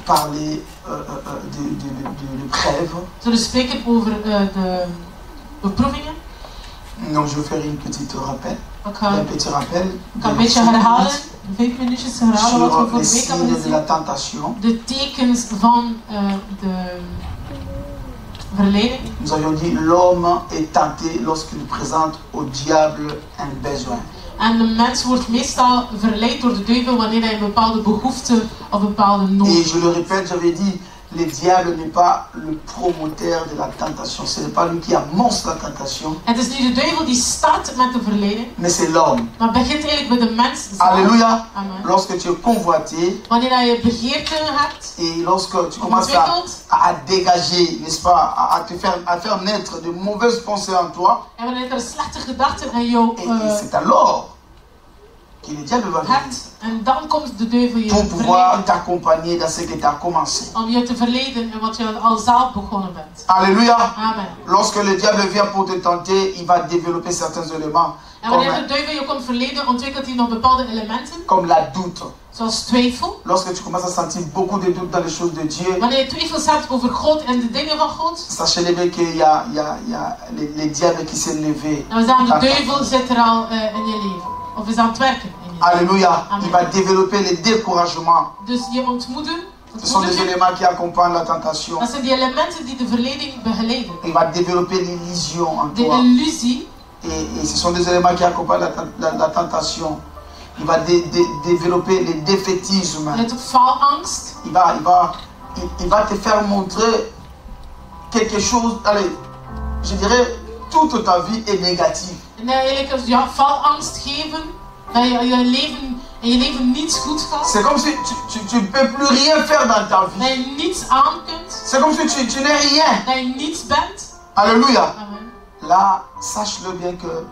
parler de preuves. Zullen spreken over de beproevingen. Donc je vais faire une petite rappel. Ik ga Un petit rappel. een beetje herhalen, 5 minuutjes herhalen wat we Sur les vorige week hebben signes de la gezien. tentation. De tekens van de verleiding. Nous avions dit l'homme est tenté lorsqu'il présente au diable un besoin. En de mens wordt meestal verleid door de duivel wanneer hij een bepaalde behoefte of een bepaalde nood Et heeft. je le répète, j'avais dit, le diable n'est pas le promoteur de la tentation. Ce n'est pas lui qui amorce la tentation, Het is niet de duivel die start met de verleiding, mais c'est l'homme. maar begint eigenlijk bij de mens zelf. Alléluia. Amen. Lorsque tu es convoité Wanneer je begeerte hebt, et lorsque tu commences à dégager, n'est-ce pas, à faire naître de mauvaises pensées en toi, en wanneer er slechte gedachten aan jou et c'est alors que le diable va venir hebt, en dan komt de duivel je pour pouvoir verleiden. t'accompagner dans ce que tu as commencé. Om je te verleiden in wat je al zelf begonnen bent. Alléluia. Amen. Lorsque le diable vient pour te tenter, il va développer certains éléments En wanneer de duivel je komt verleiden, ontwikkelt hij nog bepaalde elementen, comme la doute. zoals twijfel. Lorsque tu commences à sentir beaucoup de doutes dans les choses de Dieu, Wanneer je twijfels hebt over God en de dingen van God, sachez bien qu'il y a les diables qui s'est levé. dan we zeggen de duivel zit er al in je leven. Of is aan het werken in je leven. Alléluia. Amen. Il va développer les découragements. Dus je ontmoeden, Ce sont des éléments qui accompagnent la tentation. dat zijn die elementen die de verleiding begeleiden. Il va développer l'illusion en De toi. illusie, Et ce sont des éléments qui accompagnent la tentation. Il va développer le défaitisme. het faalangst. Il va te faire montrer quelque chose. Allez, je dirais, toute ta vie est négative. En eigenlijk ja, faalangst geven, dat je in je leven niets goed gaat. C'est comme si tu ne peux plus rien faire dans ta vie. Dat je niets aan kunt. C'est comme si tu n'es rien. Dat je niets bent. Alléluia. Amen. Là, sache-le bien que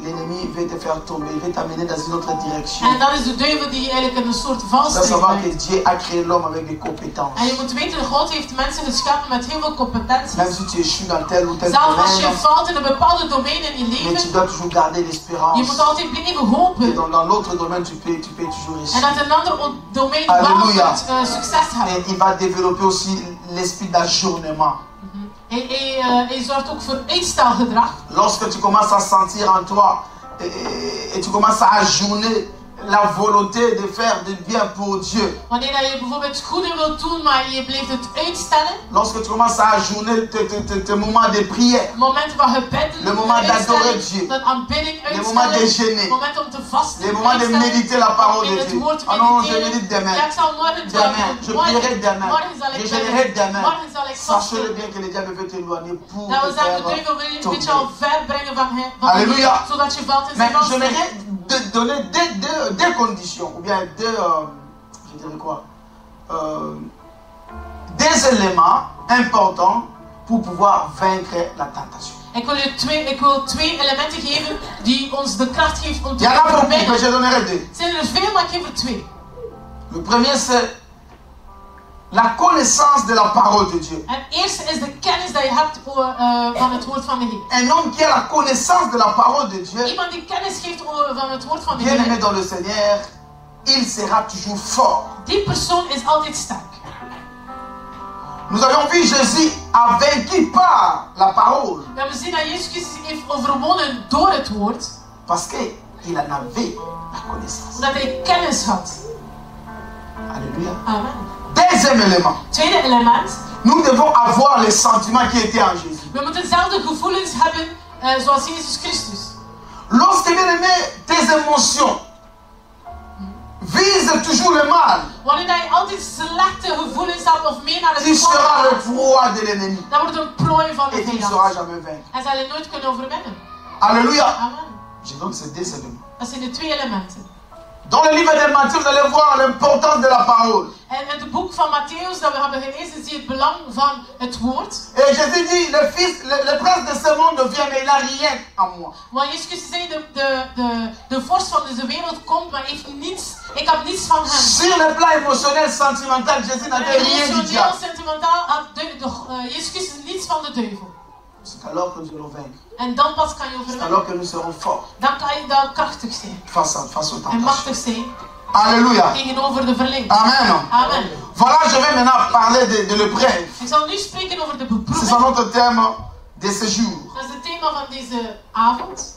l'ennemi veut te faire tomber, il veut t'amener dans une autre direction. En dan is de duivel die eigenlijk een soort Tu dois valstrik savoir que brengt. Dieu a créé l'homme avec des compétences. En je moet weten, God heeft mensen geschapen met heel veel competenties. Même si tu échoues dans tel ou tel Zelfs als je domaine, valt in een bepaalde domein in je mais tu leven, dois toujours garder l'espérance. je moet altijd blijven Et hopen. dans l'autre domaine, tu peux toujours En réussir. dat een ander domein wel Alléluia. kunt succes hebben. Et il va développer aussi l'esprit d'ajournement. Hij zorgt ook voor uitstelgedrag. Lorsque tu commences à sentir en toi et tu commences à ajourner la volonté de faire du bien pour Dieu. Wanneer je bijvoorbeeld goede wilt doen, maar je blijft het uitstellen. Lorsque tu commences à ajourner tes moments de prière, Moment van gebed, le moment d'adorer Dieu, dat aanbidding le moment de uitstellen. jeûner, Moment om te vasten. le moment de méditer la parole de Dieu. Ah non, je médite demain. Ja, ik zal morgen Demain, je prierai demain. Morgen zal ik Je jeûnerai demain. Morgen zal ik Sachez-le vasten. bien que le diable veut t'éloigner pour Dat te we zeggen, de faire duivel wil je een beetje tomber. al ver brengen van hem. Alléluia. Zodat je valt in zijn Mais valstrik. j'aimerais donner deux conditions, ou bien je dirais quoi, des éléments importants pour pouvoir vaincre la tentation. Ik wil twee elementen geven die ons de kracht geven om Il te y en a beaucoup, vermijden. mais je donnerai deux. Het zijn er veel, maar ik geef er twee. Le premier, c'est la connaissance de la parole de Dieu. En het eerste is de kennis die je hebt van het woord van de Heer. Un homme qui a la connaissance de la parole de Dieu, Iemand die kennis geeft van het woord van de bien aimé Heer, dans le Seigneur, il sera toujours fort. die persoon is altijd sterk. Nous avons vu Jésus a vaincu par la parole. We hebben gezien dat Jezus Christus heeft overwonnen door het woord, Parce qu'il en avait la connaissance. omdat hij kennis had. Alléluia. Amen. Deuxième élément. Tweede element, Nous devons avoir les sentiments qui étaient en Jésus. we moeten dezelfde gevoelens hebben zoals Jezus Christus. Lorsque, bien aimé, tes émotions visent toujours le mal, Wanneer je altijd slechte gevoelens hebt of meer naar tu het seras le kwaad gaat, proie de l'ennemi. dan wordt een prooi van de Et tu ne vijand. sauras jamais vaincre. En zal je nooit kunnen overwinnen. Alléluia. Amen. Je donne ces deux éléments. Dat zijn de twee elementen. Dans le livre de Matthieu, vous allez voir l'importance de la parole. En in het boek van Matthäus dat we hebben gelezen, zie je het belang van het woord. Et Jésus dit, le prince de ce monde vient, mais il n'a rien en moi. Want Jezus Christus zei, de vorst van deze wereld komt, maar heeft niets, ik heb niets van hem. Sur le plan émotionnel, sentimental, Jésus n'avait rien du Emotioneel, diable. sentimentaal had Jezus Christus niets van de duivel. C'est alors que nous allons vaincre. En dan pas kan je C'est overwinnen. alors que nous serons forts Dan kan je dan krachtig zijn face aux en tentations. machtig zijn Alléluia. tegenover de verleiding. Amen. Amen. Voilà, je vais maintenant parler de l'épreuve. Ik zal nu spreken over de C'est beproeving. notre thème de ce jour. Dat is het thema van deze avond.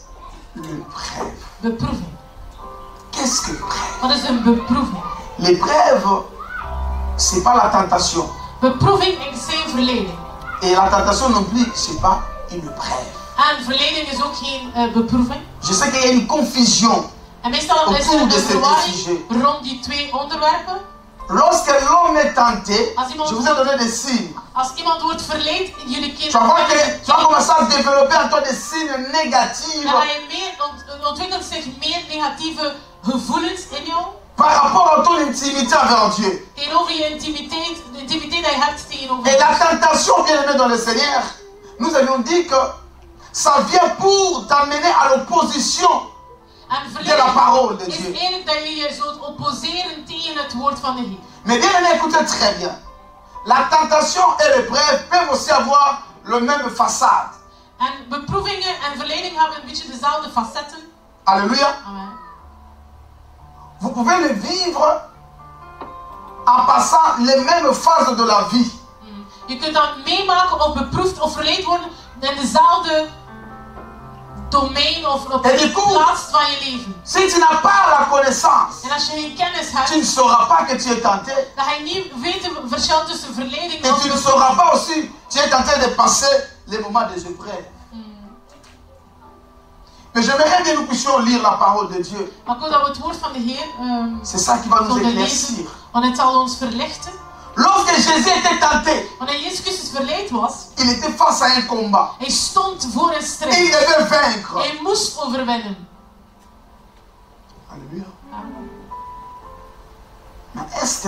L'épreuve. Beproeving. Qu'est-ce que l'épreuve? Wat is een beproeving? L'épreuve, c'est pas la tentation. Beproeving is geen verleiding. Et la tentation non plus, c'est pas une épreuve. En verleiding is ook geen beproeving. Je sais qu'il y a une confusion. En meestal is er een verwarring rond die twee onderwerpen. Lorsque l'homme est tenté, je vous ai donné des signes. Als iemand wordt verleid, jullie Tu vas voir que tu vas commencer à développer en toi des signes négatifs dan ontwikkelt zich meer negatieve gevoelens in jou. par rapport à ton intimité envers Dieu. Tegenover je intimiteit, de intimiteit die je hebt tegenover Et la tentation, bien aimé dans le Seigneur, nous avions dit que ça vient pour t'amener à l'opposition de la parole de is Dieu. eigenlijk dat je je zult opposeren tegen het woord van de Heer. Mais bien aimé, écoutez très bien. La tentation et l'épreuve peuvent aussi avoir le même façade. En beproevingen en verleiding hebben een beetje dezelfde facetten. Alléluia. Amen. Vous pouvez le vivre en passant les mêmes phases de la vie. Je kunt dat meemaken of beproefd of verleid worden in dezelfde domein of op de plaats van je leven. Si tu n'as pas la connaissance, En als je geen kennis hebt, tu ne sauras pas que tu es tenté. dan ga je niet weten het verschil tussen verleiding Et tu ne sauras pas aussi, tu es tenté de passer les moments des épreuves. Mais j'aimerais bien que nous puissions lire la parole de Dieu. Maar ik wil dat we het woord van de Heer C'est ça qui va nous zullen éclaircir. lezen, want het zal ons verlichten. Lorsque Jésus était tenté, Wanneer Jezus Christus verleid was, il était face à un combat. hij stond voor een Et il strijd. devait vaincre. Hij moest overwinnen. Alléluia. Mais est-ce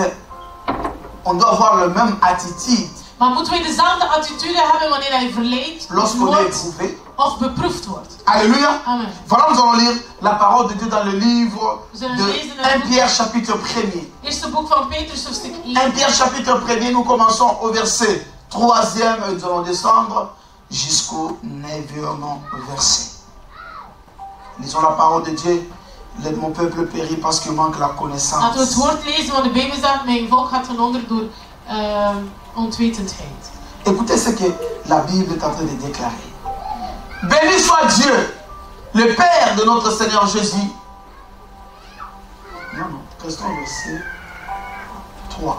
qu'on doit avoir la même attitude Maar moeten wij dezelfde attitude hebben wanneer hij verleid lorsqu'on est wordt éprouvé? of beproefd wordt? Alléluia. Amen. Voilà, nous allons lire la parole de Dieu dans le livre We zullen de lezen in 1 het Pierre chapitre 1er. eerste boek van Petrus, hoofdstuk 1 1. Pierre chapitre 1er, nous commençons au verset 3e et nous allons descendre jusqu'au 9e verset. Lisons la parole de Dieu. Mon peuple périt parce qu'il manque la connaissance. Laten we het woord lezen van de Bijbel staat. Mijn volk gaat ten onder door onwetendheid. Écoutez ce que la Bible est en train de déclarer. Béni soit Dieu, le Père de notre Seigneur Jésus. Non, restons au verset 3.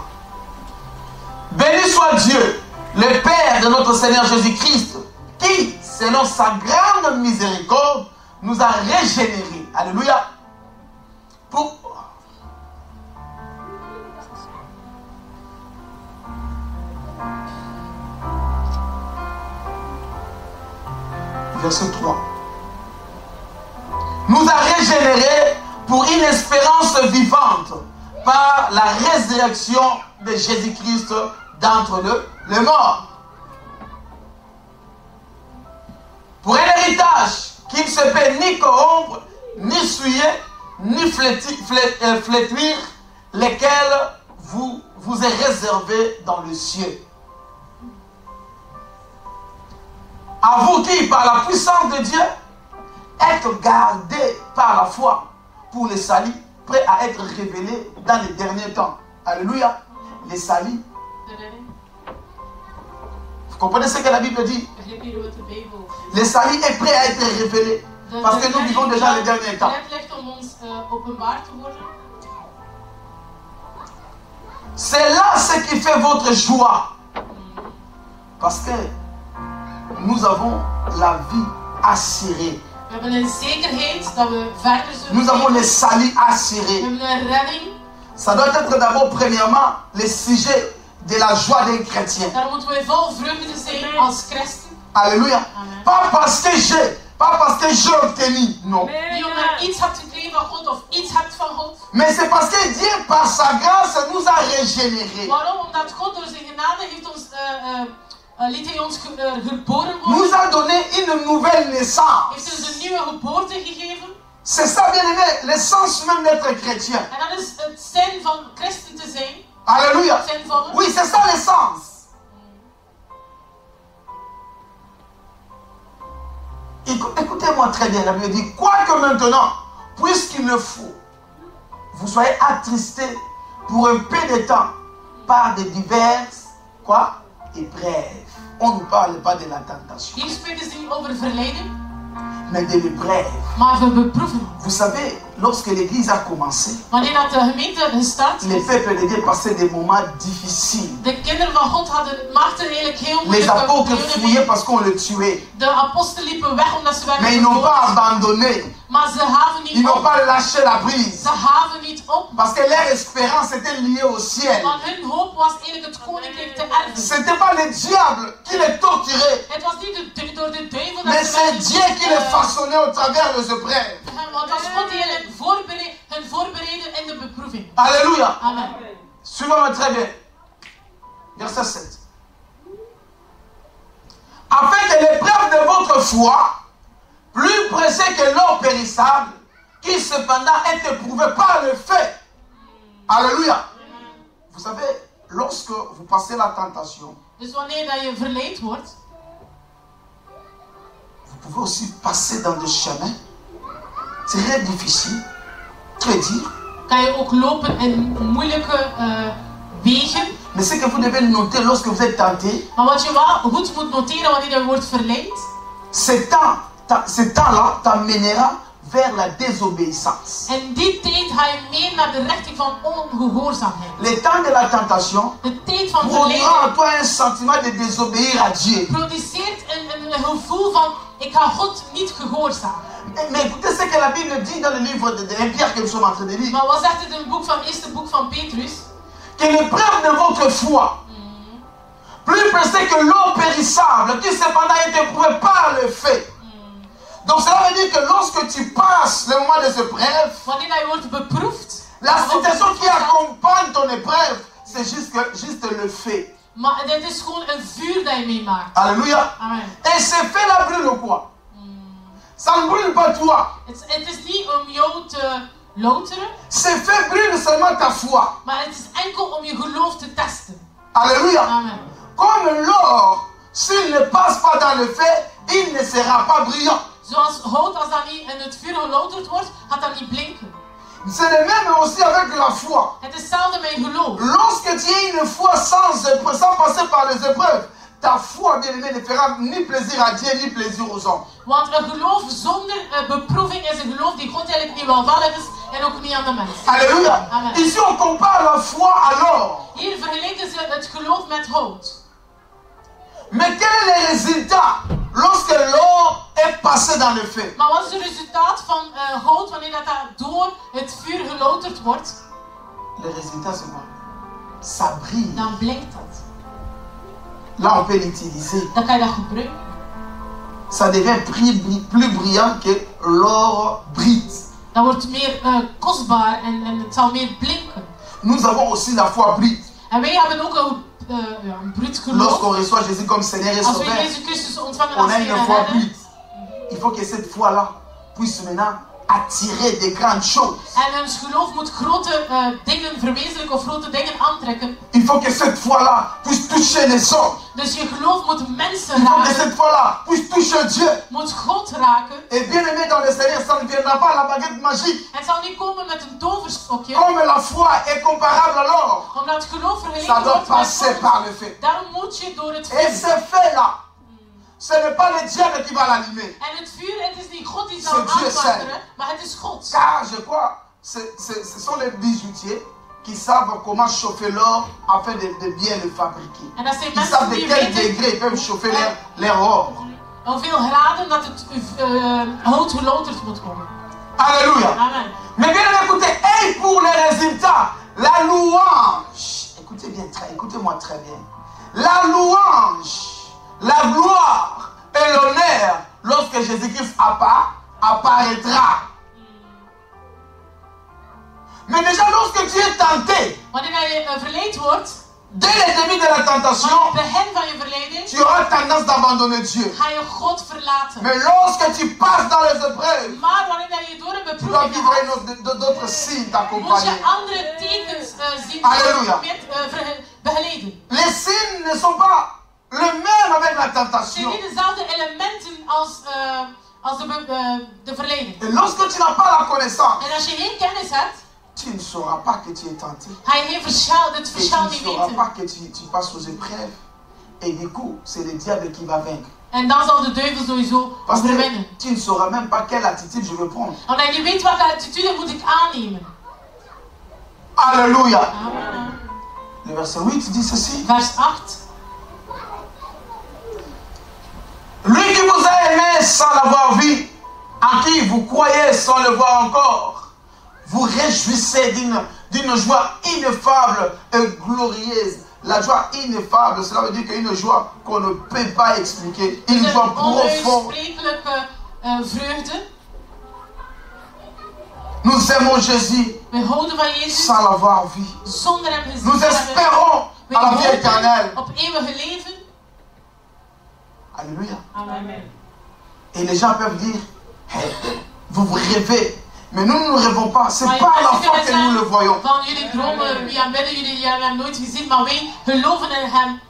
Béni soit Dieu, le Père de notre Seigneur Jésus-Christ, qui, selon sa grande miséricorde, nous a régénérés. Alléluia. Pour... Verset 3. Nous a régénérés pour une espérance vivante par la résurrection de Jésus-Christ d'entre les morts. Pour un héritage qui ne se peut ni corrompre, ni souiller, ni flétrir, lesquels vous est réservé dans le ciel. À vous qui, par la puissance de Dieu, êtes gardés par la foi pour le salut, prêts à être révélés dans les derniers temps. Alléluia. Les saluts. Vous comprenez ce que la Bible dit? Le salut est prêt à être révélé. Parce que nous vivons déjà les derniers temps. C'est là ce qui fait votre joie. Parce que nous avons la vie assurée. Nous avons le salut assuré. Ça doit être d'abord, premièrement, le sujet de la joie d'un chrétien. Alléluia. Pas parce que j'ai obtenu, non. Mais c'est parce que Dieu, par sa grâce, nous a régénérés. Nous a donné une nouvelle naissance. C'est ça, bien aimé, l'essence même d'être chrétien. Alléluia. Oui, c'est ça l'essence. Écoutez-moi très bien, la Bible dit, quoique maintenant, puisqu'il le faut, vous soyez attristés pour un peu de temps parle de diverses, quoi? Épreuves. On ne parle pas de la tentation. Hier spreken ze niet over verleiding, mais de l'épreuve. maar over beproeving. Vous savez, lorsque l'église a commencé, Wanneer dat de gemeente gestart les is, peuples de Dieu passaient des moments difficiles. de kinderen van God maakten eigenlijk heel Les moeilijke apôtres perioden fouillaient mee. parce qu'on les tuait. De apostelen liepen weg omdat ze Mais werden ils n'ont pas vermoord. abandonné. Maar ze gaven Ils niet n'ont op. pas lâché la prise. Ze gaven niet op. Parce que leur espérance était liée au ciel. Want hun hoop was eigenlijk het koninkrijk te erven. Ce n'était pas le diable qui les torturait. Het was niet door de duivel dat Mais ze c'est werden Dieu qui les façonnait au travers de ce épreuves. want het was God die hun voorbereidde in de beproeving. Alléluia. Amen. Suivez-moi très bien. Verset 7. Afin que l'épreuve de votre foi, plus précieuse que l'or périssable, qui cependant est éprouvé par le feu. Alléluia. Vous savez, lorsque vous passez la tentation, Dus wanneer dat je verleid wordt, vous pouvez aussi passer dans des chemins très difficiles, très durs. kan je ook lopen in moeilijke wegen. Mais ce que vous devez noter lorsque vous êtes tenté, Maar wat je wel goed moet noteren wanneer je wordt verleid, ce temps-là t'amènera vers la désobéissance. in die tijd ga je meer naar de richting van ongehoorzaamheid. Le temps de la tentation De tijd van produira verleiding en toi un sentiment de désobéir à Dieu. produceert een gevoel van ik ga God niet gehoorzamen. Mais écoutez ce que la Bible dit dans le livre de 1 Pierre que nous sommes en train de lire. Maar wat zegt het in het boek van, eerste boek van Petrus? Que l'épreuve de votre foi, plus précieuse que l'eau périssable, qui cependant est éprouvée par le feu. Donc cela veut dire que lorsque tu passes le moment de cette épreuve, Wanneer je wordt beproefd, la situation qui accompagne ton épreuve, c'est juste le feu. maar dit is gewoon een vuur dat je meemaakt. Alléluia. Amen. Et ce feu-là brûle quoi? Ça ne brûle pas toi. Het is niet om jou te louteren, Ce feu brûle seulement ta foi. maar het is enkel om je geloof te testen. Alléluia. Amen. Comme l'or, s'il ne passe pas dans le feu, il ne sera pas brillant. Zoals hout, als dat niet in het vuur gelouterd wordt, gaat dat niet blinken. C'est le même aussi avec la foi. Het is hetzelfde met je geloof. Lorsque tu as une foi sans passer par les épreuves, ta foi, bien aimé, ne fera ni plaisir à Dieu, ni plaisir aux hommes. Want een geloof zonder beproeving is een geloof die God eigenlijk niet welvallig is en ook niet aan de mens. Alléluia. Amen. Ici, on compare la foi à l'or. Hier vergelijken ze het geloof met hout. Mais quel est le résultat lorsque l'or est passé dans le feu? Maar wat is het resultaat van hout wanneer dat door het vuur gelouterd wordt? Le résultat, c'est quoi? Ça brille. Dan blinkt dat. Là, on peut l'utiliser. Dan kan je dat gebruiken. Ça devient plus brillant que l'or brille. Dat wordt meer kostbaar en het zal meer blinken. Nous avons aussi la foi brille. En wij hebben ook een bruut geloof. Lorsqu'on reçoit Jésus comme Seigneur et Als we Sauveur, Jezus Christus ontvangen on als a Heer une en foi Redder, brille. Il faut que cette foi-là puisse maintenant attirer de grandes choses. en ons geloof moet grote dingen verwezenlijken of grote dingen aantrekken. Il faut que cette foi-là puisse toucher les hommes. Dus je geloof moet mensen Il faut que raken, cette foi-là puisse toucher Dieu. moet God raken. Et bien aimé dans le Seigneur, ça ne viendra pas à la baguette magique. Het zal niet komen met een toverstokje, Comme la foi est comparable à l'or, omdat het geloof ça vergeleken doit wordt met passer God. par le feu. Daarom moet je door het Et vuur. ce fait-là, ce n'est pas le diable qui va l'allumer. En het vuur, het is niet God die zal C'est Dieu aanwakkeren, maar het is God. Car je crois, ce sont les bijoutiers qui savent comment chauffer l'or afin de bien le fabriquer. En dat zijn Ils savent mensen de die quel weten degré ils peuvent chauffer leur or. hoeveel graden dat het hout gelouterd moet komen. Alléluia. Amen. Mais bien écoutez, et pour les résultats, la louange. Écoutez-moi très bien. La louange, la gloire et l'honneur lorsque Jésus-Christ apparaîtra. Mais déjà lorsque tu es tenté, Wanneer je verleid wordt, dès le début de la tentation, aan het begin van je verleiding, tu auras tendance d'abandonner Dieu. ga je God verlaten. Mais lorsque tu passes dans les épreuves, Maar wanneer je door een tu dois beproeving vivre gaat, d'autres signes moet je t'accompagner. andere tekens zien Halleluja. met begeleiden. Les signes ne sont pas les mêmes avec la Het zijn tentation. niet dezelfde elementen als de verleiding. Et lorsque tu n'as pas la connaissance, En als je geen kennis hebt, tu ne sauras pas que tu es tenté. Hij heeft het Et tu verschil ne niet sauras weten. pas que tu passes aux épreuves. Et du coup, c'est le diable qui va vaincre. En dan zal de duivel sowieso Parce que overwinnen. tu ne sauras même pas quelle attitude je vais prendre. Omdat je weet welke attitude moet ik aannemen. Alléluia. Amen. Le verset 8 dit ceci. Vers 8. Lui qui vous a aimé sans l'avoir vu, en qui vous croyez sans le voir encore, vous réjouissez d'une joie ineffable et glorieuse. La joie ineffable, cela veut dire qu'une joie qu'on ne peut pas expliquer. Une joie profonde. Onuitsprekelijke vreugde. Nous aimons Jésus We houden van Jezus sans l'avoir vu. zonder hem gezien Nous te hebben. espérons We à la vie hopen éternelle. op eeuwige leven. Alléluia. Amen. Et les gens peuvent dire, hey, vous rêvez. Mais nous ne rêvons pas. C'est Maar par la mensen foi kunnen que nous le zeggen voyons. van jullie dromen, wie aanbidden, jullie hebben hem nooit gezien, maar wij geloven in hem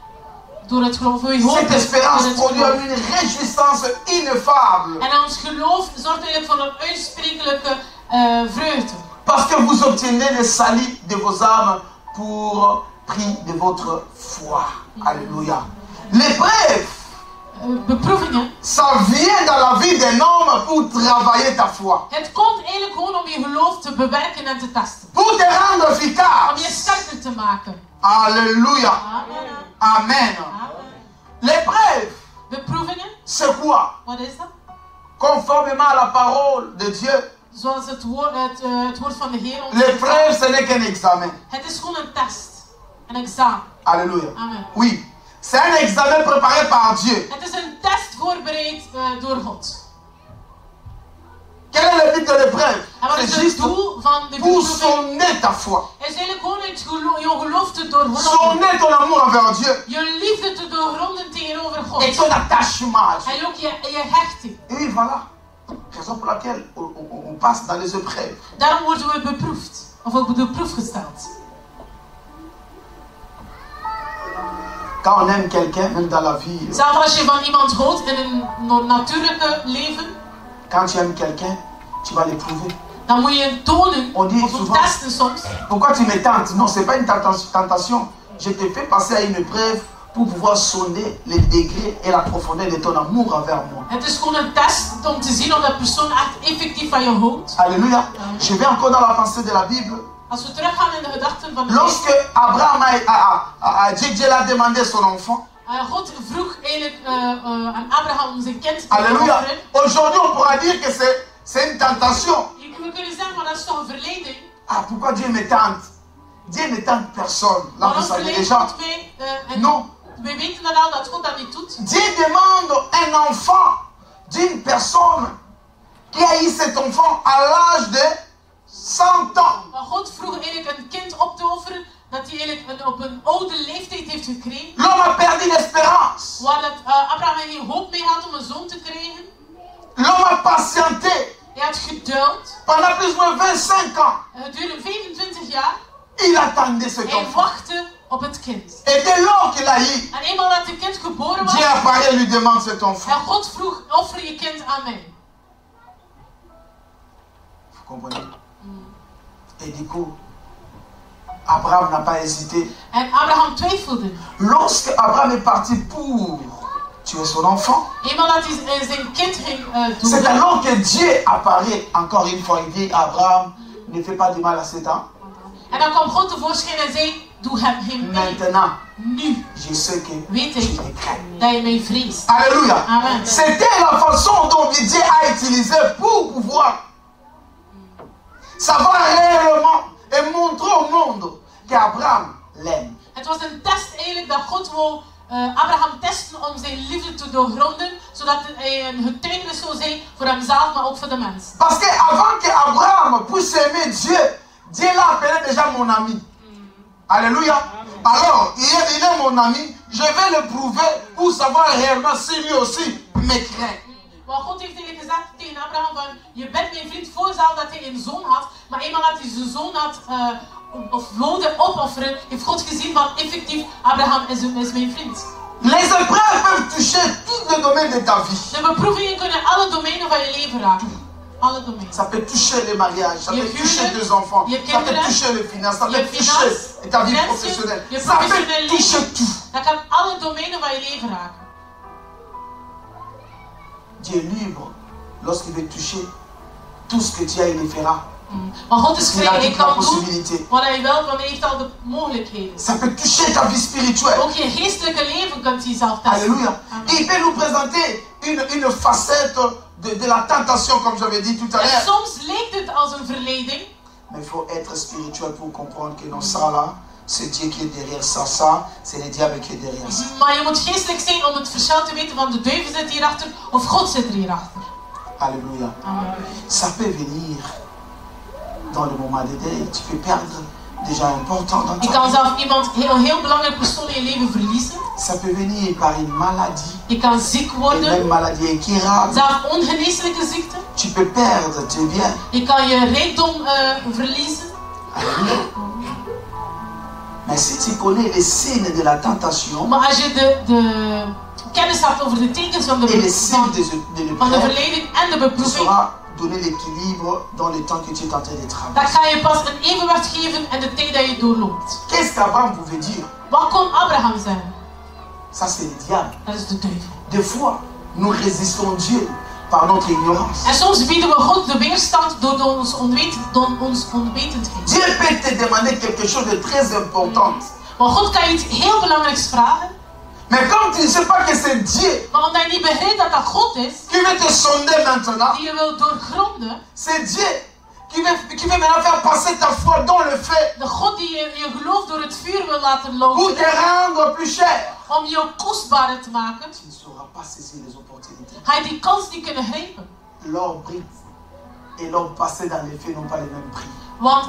door het geloof. We hopen Cette espérance door het produit geloof. une réjouissance ineffable. En ons geloof zorgt eigenlijk voor een uitsprekelijke vreugde. Parce que vous obtenez le salut de vos âmes pour prix de votre foi. Alléluia. L'épreuve, Beproevingen. ça vient dans la vie d'un homme pour travailler ta foi. Het komt eigenlijk gewoon om je geloof te bewerken en te testen. Pour te rendre Om je efficace. sterker te maken. Alléluia. Amen. Amen. L'épreuve, Beproevingen, c'est quoi? wat is dat? Conformément à la parole de Dieu, Zoals het woord van de Heer ons l'épreuve, zegt. ce n'est qu'un examen. Het is gewoon een test. Een examen. Alléluia. Amen. Oui. C'est un examen préparé par Dieu. Het is een test voorbereid door God. Quel est le but de l'épreuve? En wat C'est is het juste doel van de pour beproeving? sonner ta foi. Het is eigenlijk gewoon je geloof te doorgronden. Sonner ton amour envers Dieu. Je liefde te doorgronden tegenover God. Et ton attachement. En ook je hechting. Et voilà. Raison pour laquelle on passe dans les épreuves. Daarom worden we beproefd. Of op de proef gesteld. Quand on aime quelqu'un, même dans la vie, Zelfs als je van iemand houdt in een natuurlijke leven, quand tu aimes quelqu'un, tu vas l'éprouver. dan moet je tonen On dit of souvent, testen soms. pourquoi tu me tentes? Non, ce n'est pas une tentation. Je te fais passer à une épreuve pour pouvoir sonder les degrés et la profondeur de ton amour envers moi. Het is gewoon een test om te zien of dat persoon echt effectief van je houdt. Alléluia. Je vais encore dans la pensée de la Bible. Als we teruggaan in de gedachten van de Lorsque Abraham Dieu l'a demandé son enfant. God vroeg eigenlijk aan Abraham om zijn kind te Alléluia. offeren. Aujourd'hui, on pourra dire que c'est une tentation. We kunnen zeggen, maar dat is toch een verleiding. Ah, pourquoi Dieu me tente? Dieu ne tente personne. Là, Waarom vous savez verleidt déjà. God mij? Non. We weten dan al dat God dat niet doet. Dieu demande un enfant d'une personne qui a eu cet enfant à l'âge de 100 ans. Maar God vroeg eigenlijk een kind op te offeren dat hij eigenlijk op een oude leeftijd heeft gekregen. L'homme a perdu l'espérance. Waar dat, Abraham geen hoop mee had om een zoon te krijgen. L'homme a patienté Hij had geduld. pendant plus ou moins 25 ans. Het duurde 25 jaar. Il attendait cet Hij enfant. wachtte op het kind. Et dès lors qu'il a eu, En eenmaal dat het kind geboren was, Dieu apparaît et lui demande cet enfant. en God vroeg, offer je kind aan mij. Vous comprenez? Et du coup, Abraham n'a pas hésité. En Abraham twijfelde. Lorsque Abraham est parti pour tuer son enfant, Eenmaal dat hij zijn kind ging c'est doden. alors que Dieu apparaît encore une fois. Il dit, Abraham, ne fais pas du mal à Satan. En dan kwam God tevoorschijn en zei, doe hem geen pijn. Maintenant, Nu je sais que weet tu ik me crains. dat je mij vreest. Alléluia. Amen. C'était la façon dont Dieu a utilisé pour pouvoir savoir réellement et montrer au monde qu'Abraham l'aime. Het was een test eigenlijk dat God wou Abraham testen om zijn liefde te doorgronden, zodat hij een getuigenis zou zijn voor hemzelf, maar ook voor de mensen. Parce que avant que Abraham puisse aimer Dieu, Dieu l'a appelé déjà mon ami. Alléluia. Alors, il est mon ami, je vais le prouver pour savoir réellement si lui aussi me craint. Maar God heeft eigenlijk gezegd tegen Abraham van, je bent mijn vriend voor zelf dat hij een zoon had, maar eenmaal dat hij zijn zoon had of wilde opofferen, heeft God gezien van effectief, Abraham is mijn vriend. Les épreuves peuvent toucher tous les domaines de ta vie. De beproevingen kunnen alle domeinen van je leven raken. Alle domeinen. Ça peut toucher les mariages, ça Je peut toucher huwelijk, tes enfants, je ça peut kinderen, toucher les finances, ça je peut toucher finance, ta vie financiën, professionnelle. je Ça peut professioneel toucher leven. tout. Dat kan alle domeinen van je leven raken. Dieu est libre. Lorsqu'il veut toucher tout ce que tu as, il le fera. Maar God is Il a vrij, hij toute la kan doen possibilité. wat hij wil, want hij heeft al de mogelijkheden. Ça peut toucher ta vie spirituelle. Ook je geestelijke leven kunt hij zelf testen. Alléluia. Il peut nous présenter une facette de la tentation, comme j'avais dit tout à En l'heure. soms lijkt het als een verleiding. Mais il faut être spirituel pour comprendre que non, ça là, c'est Dieu qui est derrière ça. Ça, c'est le diable qui est derrière ça. Maar je moet geestelijk zijn om het verschil te weten van de duivel zit hierachter of God zit er hierachter. Alléluia. Amen. Ça peut venir dans le moment de deuil. Tu peux perdre des gens importants dans Je ta kan vie. zelf iemand, een heel belangrijk persoon in je leven verliezen. Ça peut venir par une maladie. Je kan ziek Et même worden, maladie incurable. zelf ongeneeslijke ziekte. Tu peux perdre tes biens. Je kan je rijkdom verliezen. Alléluia. Mais si tu connais les signes de la tentation Maar als je de kennis hebt over de tekens van et les de signes de van de l'épreuve, verleiding en de tu beproeving, sauras donner l'équilibre dans le temps que tu es en train de dan travailler. ga je pas een evenwicht geven in de tijd dat je doorloopt. Qu'est-ce qu'Abraham pouvait dire? Wat kon Abraham zijn? Ça, c'est le diable. Dat is de duivel. Des fois, nous résistons Dieu par notre ignorance. En soms bieden we God de weerstand door ons onwetendheid. Dieu peut te demander quelque chose de très important. Maar God kan je iets heel belangrijks vragen. Mais comme tu ne sais pas que c'est Dieu Maar omdat je niet begrijpt dat dat God is, qui veut te sonder maintenant, die je wil doorgronden. c'est Dieu qui veut maintenant faire passer ta foi dans le feu De God die je geloof door het vuur wil laten pour lopen. te rendre plus cher. Om je kostbaarder te maken. Tu ne sauras pas saisir les opportunités. Ga je die kans niet kunnen grijpen. L'or brut et l'or passé dans les feux n'ont pas le même prix. Want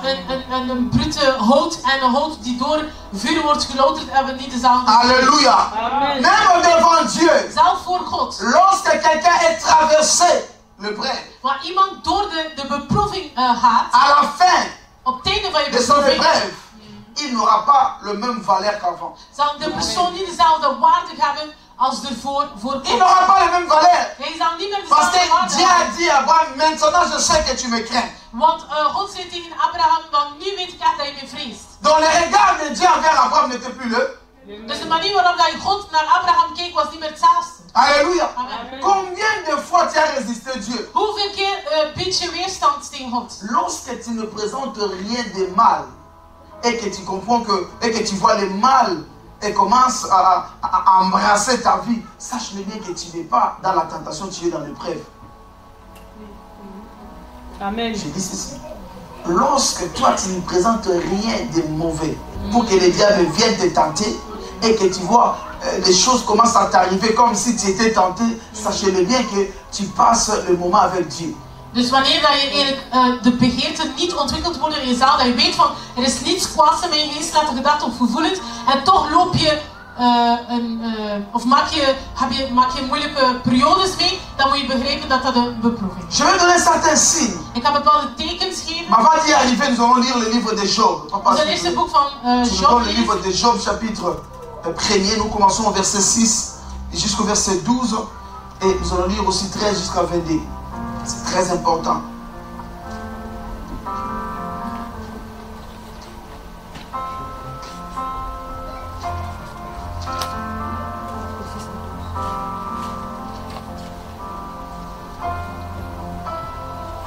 een brute hout en een hout die door vuur wordt gelouterd hebben niet dezelfde. Alléluia. Amen. Même devant Dieu, Zelf voor God. lorsque quelqu'un est traversé l'épreuve, Maar iemand door de beproeving gaat, à la fin op het einde van je de son beproeving, épreuve, il n'aura pas le même valeur qu'avant. zal de persoon niet dezelfde waarde hebben als ervoor voor Il God. n'aura pas le même valeur. Hij zal niet meer Parce dezelfde que waarde Dieu a hebben. dit à Abraham, maintenant je sais que tu me crains. Want God zei tegen Abraham, want nu weet ik echt dat je me vreest. Donc le regard de Dieu envers Abraham n'était plus le. Dus de manier waarop dat God naar Abraham keek was niet meer hetzelfde. Alléluia. Amen. Combien de fois tu as résisté Dieu? Hoeveel keer bied je weerstand tegen God? Lorsque tu ne présentes rien de mal et que tu comprends et que tu vois le mal et commences à embrasser ta vie, sache-le bien que tu n'es pas dans la tentation, tu es dans l'épreuve. Amen. Je dis ceci. Lorsque toi tu ne présentes rien de mauvais pour que le diable vienne te tenter et que tu vois les choses commencent à t'arriver comme si tu étais tenté, sache-le bien que tu passes le moment avec Dieu. Dus wanneer dat je eigenlijk de begeerte niet ontwikkeld wordt in jezelf, dat je weet van er is niets kwaads in mijn geest, laat de gedachte of gevoelens, en toch loop je of maak je moeilijke periodes mee, dan moet je begrijpen dat dat een beproeving is. Je vais donner certains signes. Ik ga bepaalde tekens geven. Mais avant d'y arriver, nous allons lire le livre de Job. Papa, We zullen eerst het boek van tu nous Job donnes le livre lezen. de Job, chapitre 1er. Nous commençons au verset 6 jusqu'au verset 12. Et nous allons lire aussi 13 jusqu'à 22. C'est très important.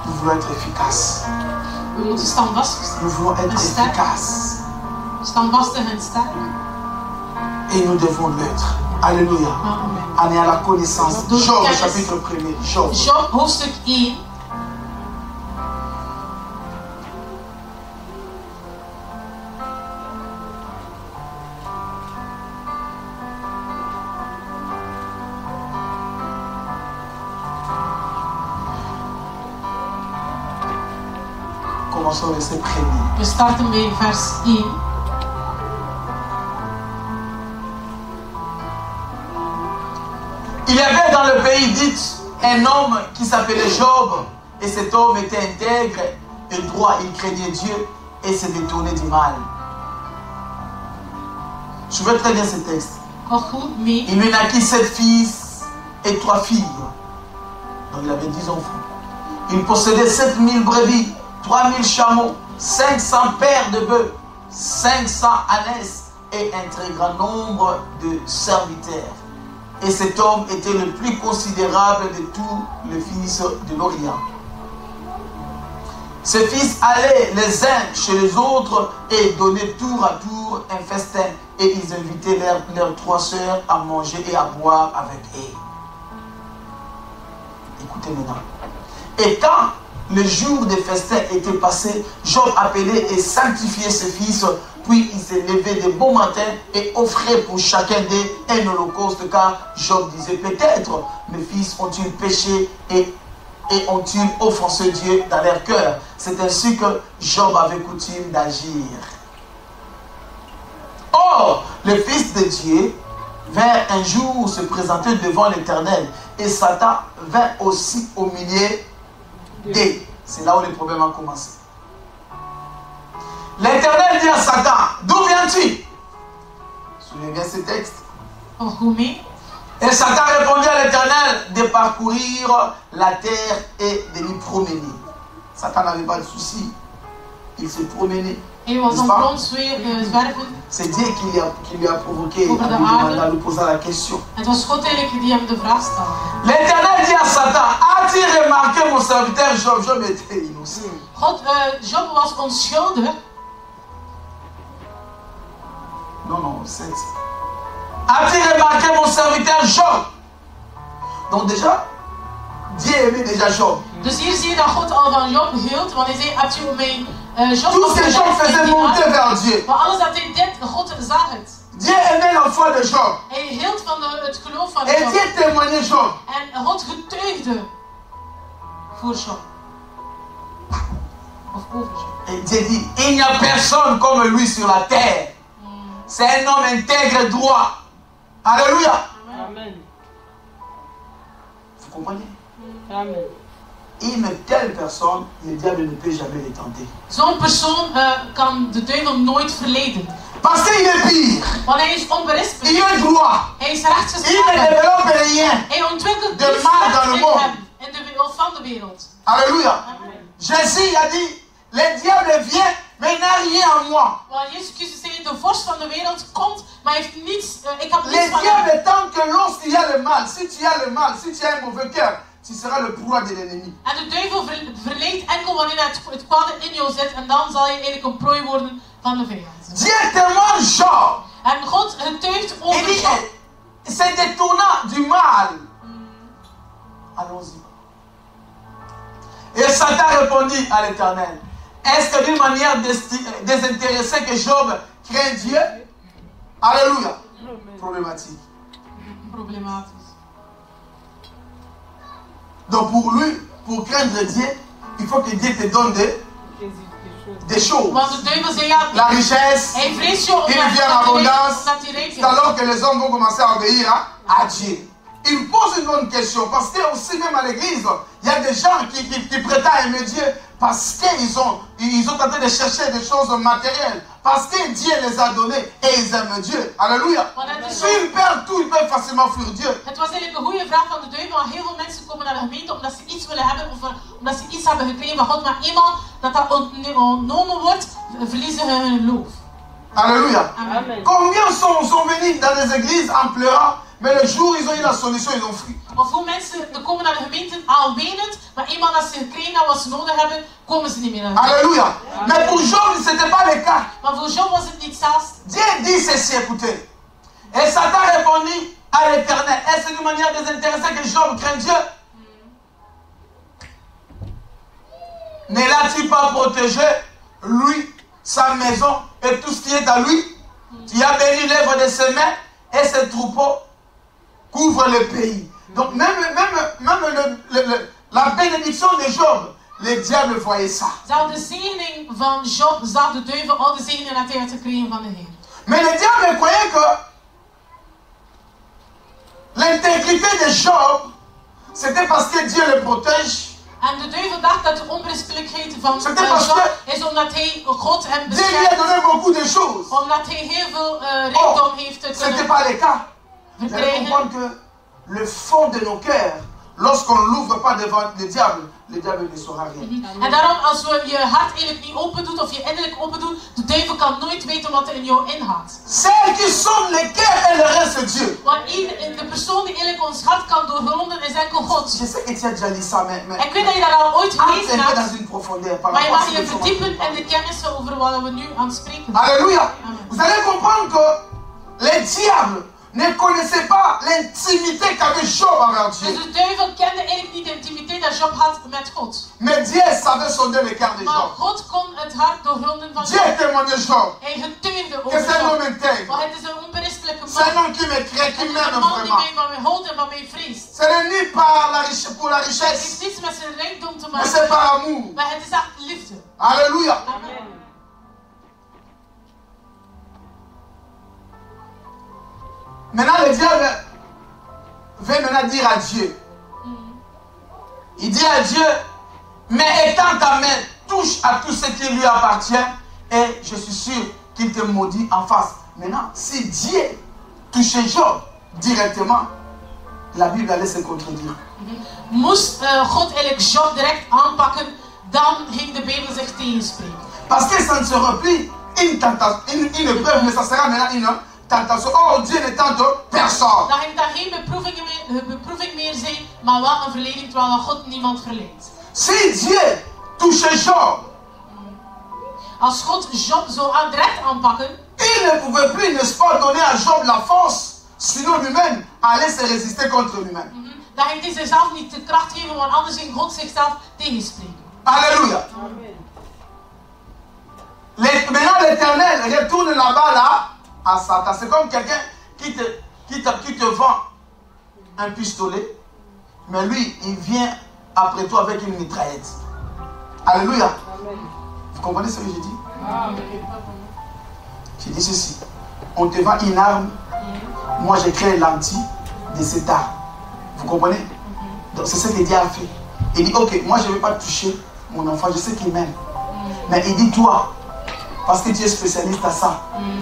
Nous voulons être efficaces. We moeten standvastig Nous voulons être Sterk. efficaces. standvastig en sterk. Et nous devons l'être. Alléluia. Amen. On est à la connaissance. Door Job, kennis. chapitre 1er. Job. Job hoofdstuk 1. Commençons au verset 1er. We starten bij vers 1. Il y avait dans le pays dit un homme qui s'appelait Job. Et cet homme était intègre et droit. Il craignait Dieu et se détournait du mal. Je veux très bien ce texte. Nog goed mee. Il lui naquit 7 fils et 3 filles. Donc il avait 10 enfants. Il possédait 7000 brebis, 3000 chameaux, 500 paires de bœufs, 500 ânesses et un très grand nombre de serviteurs. Et cet homme était le plus considérable de tous les fils de l'Orient. Ses fils allaient les uns chez les autres et donnaient tour à tour un festin. Et ils invitaient leurs 3 sœurs à manger et à boire avec eux. Écoutez maintenant. Et quand le jour des festins était passé, Job appelait et sanctifiait ses fils. Puis il s'est levé de bon matin et offrait pour chacun d'eux un holocauste, car Job disait, peut-être mes fils ont-ils péché et ont-ils offensé Dieu dans leur cœur. C'est ainsi que Job avait coutume d'agir. Or, le Fils de Dieu vint un jour se présenter devant l'Éternel, et Satan vint aussi au milieu d'eux. C'est là où le problème a commencé. L'Éternel dit à Satan, d'où viens-tu? Souvenez-vous ce texte. Et Satan répondit à l'Éternel de parcourir la terre et de m'y promener. Satan n'avait pas de souci. Il s'est promené. C'est Dieu qui lui a provoqué en lui posant la question. L'Éternel dit à Satan, as-tu remarqué mon serviteur Job? Job était innocent. Job was onschuldig. Non, 7. As-tu remarqué mon serviteur Job? Donc déjà, Dieu aimait déjà Job. Dus hier zie je dat God al van Job hield, want hij zei, hebt u mijn Job... Tout ce que Job faisait monter vers Dieu. Maar alles dat hij deed, God zag het. Dieu aimait l'enfant de Job. Hij hield van het geloof van Et Job. Dieu témoignait Job. En God getuigde voor Job. Of over Job. Et Dieu dit, il n'y a personne comme lui sur la terre. C'est un homme intègre et droit. Alléluia. Amen. Vous comprenez? Amen. Une telle personne, le diable ne peut jamais les tenter. Zo'n persoon kan de duivel nooit verleiden. Parce qu'il est pire. Want hij is onberispelijk. Il est droit. Hij is Il ne rechtsgesproken. développe rien. Hij ontwikkelt de niets mal dans le in monde. hem. In de wereld van de wereld. Alléluia. Amen. Jésus a dit, le diable vient, mais il n'a rien en moi. Want Jezus Christus zei, de vorst van de wereld komt, maar hij heeft niets, ik heb niets Le van diable hem. tant que lorsqu'il y a le mal, si tu as le mal, si tu as un mauvais cœur, tu seras le proie de l'ennemi. En de duivel verleidt enkel wanneer het kwade in jou zit en dan zal je eigenlijk een prooi worden van de vijand. Dieu témoigne Job. En God getuigt Il over dit, Job. c'est détournant du mal. Allons-y. Et Satan répondit à l'Éternel, est-ce que d'une manière désintéressée que Job craint Dieu? Alléluia. Problématique. Problematisch. Donc pour lui, pour craindre Dieu, il faut que Dieu te donne des choses. Want de duivel zei ja, La richesse, hij vreest je il vient en abondance. omdat hij rijk is. C'est alors que les hommes vont commencer à obéir à Dieu. Il pose une bonne question, parce que aussi même à l'église, il y a des gens qui prétendent aimer Dieu parce qu'ils sont en train de chercher des choses matérielles. Parce que Dieu les a donnés et ils aiment Dieu. Alléluia. S'ils perdent tout, ils peuvent facilement fuir Dieu. Het was eigenlijk een goede vraag van de duivel, want heel veel mensen komen naar de gemeente omdat ze iets willen hebben of omdat ze iets hebben gekregen van God. Maar eenmaal dat ontnomen wordt, verliezen ze hun geloof. Alléluia. Amen. Combien sont venus dans les églises en pleurant, mais le jour où ils ont eu la solution, ils ont fui. Of hoe mensen komen naar de gemeente al wenend, maar eenmaal dat ze gekregen hebben wat ze nodig hebben, komen ze niet meer naar de gemeente. Alléluia. Mais pour Job, ce n'était pas le cas. Maar voor Job was het niet zelfs. Dieu dit ceci, écoutez. Et Satan répondit à l'Éternel, est-ce d'une manière désintéressée que Job craint Dieu? Ne l'as-tu pas protégé, lui, sa maison et tout ce qui est à lui? Tu as béni l'œuvre de ses mains et ses troupeaux couvrent le pays. Donc même la bénédiction de Job, le diable voyait ça. Zelfs de zegening van Job zag de duivel al de zegeningen dat hij had gekregen van de Heer. Mais le diable croyait que l'intégrité de Job, c'était parce que Dieu le protège. En de duivel dacht dat de onberispelijkheid van Job is omdat hij God hem Dieu lui a donné beaucoup de choses. Omdat hij heel veel rijkdom heeft Ce n'était pas le cas. Vous allez verkrijgen. comprendre que le fond de nos cœurs, lorsqu'on ne l'ouvre pas devant le diable ne saura rien. En daarom, als we je hart eigenlijk niet open doet of je innerlijk open doet, de duivel kan nooit weten wat er in jou ingaat. Celle qui sonde les cœurs et le reste c'est Dieu. Want de persoon die eigenlijk ons hart kan doorgronden is enkel God. Je sais que tu as déjà lu ça, mais Ik weet dat je daar al ooit gelezen entre hebt, dans une profondeur par maar je rapport à mag ce je que nous verdiepen in de sommes. kennissen over wat we nu aan het spreken zijn. Alléluia. Amen. Vous allez comprendre que les diables ne connaissaient pas l'intimité qu'avait Job envers Dus Dieu. de duivel kende eigenlijk niet de intimiteit dat Job had met God. Mais Dieu savait sonder le cœur de Maar Job. God kon het hart doorgronden van Dieu Job. témoignait Job Hij getuigde que over c'est un Job. homme intègre. Maar het is een onberispelijke C'est un man. homme qui me crée, qui Het is m'aime een man die vraiment. mij van mij houdt en van mij vreest. Ce n'est ni par la richesse, pour la Het heeft richesse, niets met zijn rijkdom te mais c'est maken, par amour. maar het is echt liefde. Alléluia. Amen. Maintenant, le diable veut maintenant dire à Dieu. Il dit à Dieu, mais étends ta main, touche à tout ce qui lui appartient, et je suis sûr qu'il te maudit en face. Maintenant, si Dieu touchait Job directement, la Bible allait se contredire. Moest God eigenlijk Job direct aanpakken, dan ging de Bijbel zich tegenspreken. Parce que ça ne sera plus une tentation, une épreuve, mais ça sera maintenant une tentation. Oh, Dieu ne tente personne. Dan ging daar geen beproeving meer zijn, maar wel een verleiding, terwijl God niemand verleidt. Si Dieu touchait Job, Als God Job zo direct aanpakken, il ne pouvait plus, n'est-ce pas, donner à Job la force, sinon lui-même allait se résister contre lui-même. dan ging hij zichzelf niet de kracht geven, want anders ging God zichzelf tegenspreken. Alléluia. Maintenant l'Éternel retourne là-bas là à Satan. C'est comme quelqu'un qui te vend un pistolet, mais lui il vient après toi avec une mitraillette. Alléluia. Vous comprenez ce que je dis? Je dis ceci. On te vend une arme, moi j'ai créé l'anti de cette arme. Vous comprenez? Donc c'est ce que Dieu a fait. Il dit ok, moi je ne vais pas toucher mon enfant, je sais qu'il m'aime. Mais il dit toi, parce que tu es spécialiste à ça,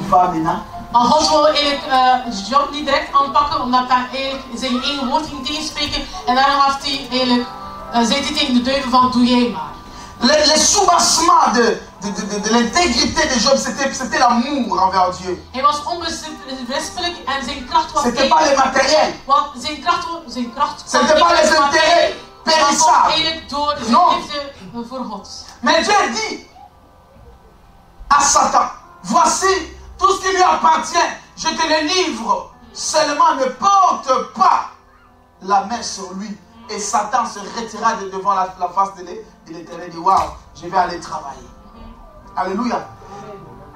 va maintenant. Maar God wou eigenlijk Job niet direct aanpakken, omdat hij eigenlijk zijn eigen woord ging tegenspreken. En daarom heeft hij eigenlijk, zei hij tegen de duivel van, doe jij maar. Les soubassement de l'intégrité de Job, c'était l'amour envers Dieu. Hij was onberispelijk en zijn kracht was C'était pas le matériel. Want zijn kracht C'était pas les intérêts périssables. eigenlijk door zijn Non. liefde voor God. Mais Dieu dit à Satan, voici tout ce qui lui appartient, je te le livre. Seulement ne porte pas la main sur lui. Et Satan se retira de devant la face de l'Éternel et dit, waouh, je vais aller travailler. Alléluia.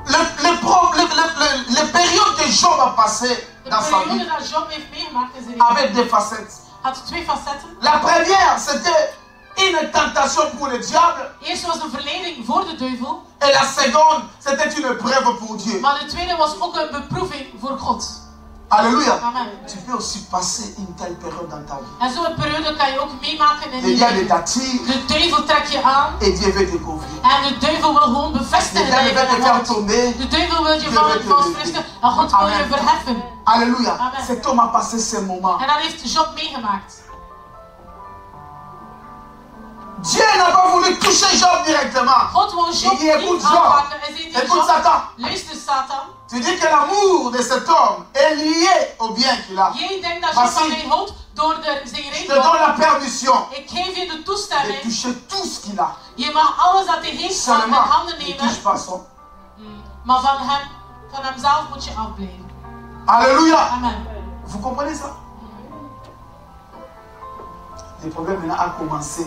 Les périodes que Job a passées De dans sa periode vie dat Job heeft meegemaakt in zijn leven avaient deux facettes. had twee facetten. La première, c'était une tentation pour le diable. Eerst was een verleiding voor de duivel, Et la seconde, c'était une épreuve pour Dieu. maar de tweede was ook een beproeving voor God. Alléluia. Amen. Tu peux aussi passer une telle période dans ta vie. En zo'n periode kan je ook meemaken in Le je diable leven. t'attire De duivel trekt je aan et Dieu veut découvrir. en de duivel wil gewoon Le bevestigen dat diable je veut te erin faire houdt. tomber. De duivel wil je Dieu van veut het te vals lever. frissen en God wil je Amen. verheffen. Alléluia. Amen. Cet homme a passé ce moment. En dat heeft Job meegemaakt. Dieu n'a pas voulu toucher Job directement. God wou Job Il dit, écoute niet Job, aanpakken en zei tegen écoute Job, Satan. luister Satan, Tu dis que l'amour de cet homme est lié au bien qu'il a. jij denkt dat Maar je van zie, mij houdt door zijn je te donne rijkdom. la permission Ik geef je de de toestemming. toucher tout ce qu'il a. Je mag alles dat hij heeft aan Seulement, met handen ne nemen. touche pas son. Maar van hemzelf moet je afblijven. Alléluia. Amen. Vous comprenez ça? Le problème maintenant a commencé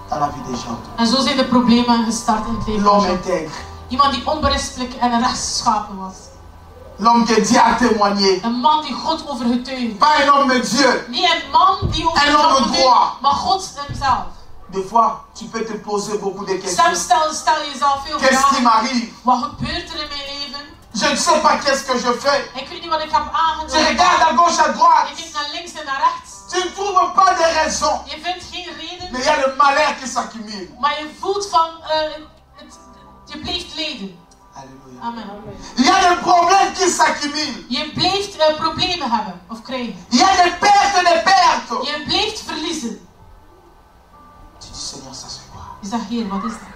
dans la vie des gens. En zo zijn de problemen gestart in het leven van L'homme Job. intègre. Iemand die onberispelijk en rechtschapen was. L'homme que Dieu a témoigné. Een man die God overgetuigde. Pas un homme de Dieu. Niet een man die over En Job homme getuigde, droit. maar God hemzelf. Des fois, tu peux te poser beaucoup de Soms questions. stel je jezelf veel Qu'est-ce qui vragen. m'arrive? Wat gebeurt er in mijn leven? Je ne sais pas qu'est-ce que je fais. Ik weet niet wat ik heb Tu aangedaan. regardes à gauche, à Je droite. kijkt naar links en naar rechts. Tu ne trouves pas de raison. Je vindt geen reden. Mais il y a le malheur qui s'accumule. Maar je voelt van, je blijft lijden. Alléluia. Amen. Il y a des problèmes qui s'accumulent. Je blijft problemen hebben of krijgen. Il y a des pertes. Je blijft verliezen. Tu dis, Seigneur, ça c'est quoi? Je zegt, Heer, wat is dat?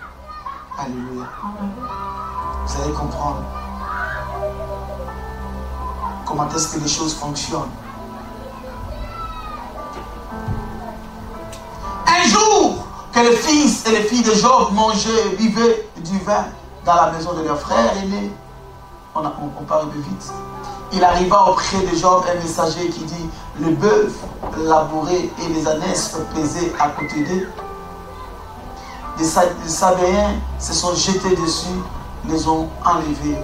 Alléluia. Amen. Vous allez comprendre comment est-ce que les choses fonctionnent. Un jour, que les fils et les filles de Job mangeaient et buvaient du vin dans la maison de leur frère aîné. On parle de vite. Il arriva auprès de Job un messager qui dit, le bœuf labouré et les ânesses pesés à côté d'eux. Les Sabéens se sont jetés dessus, les ont enlevés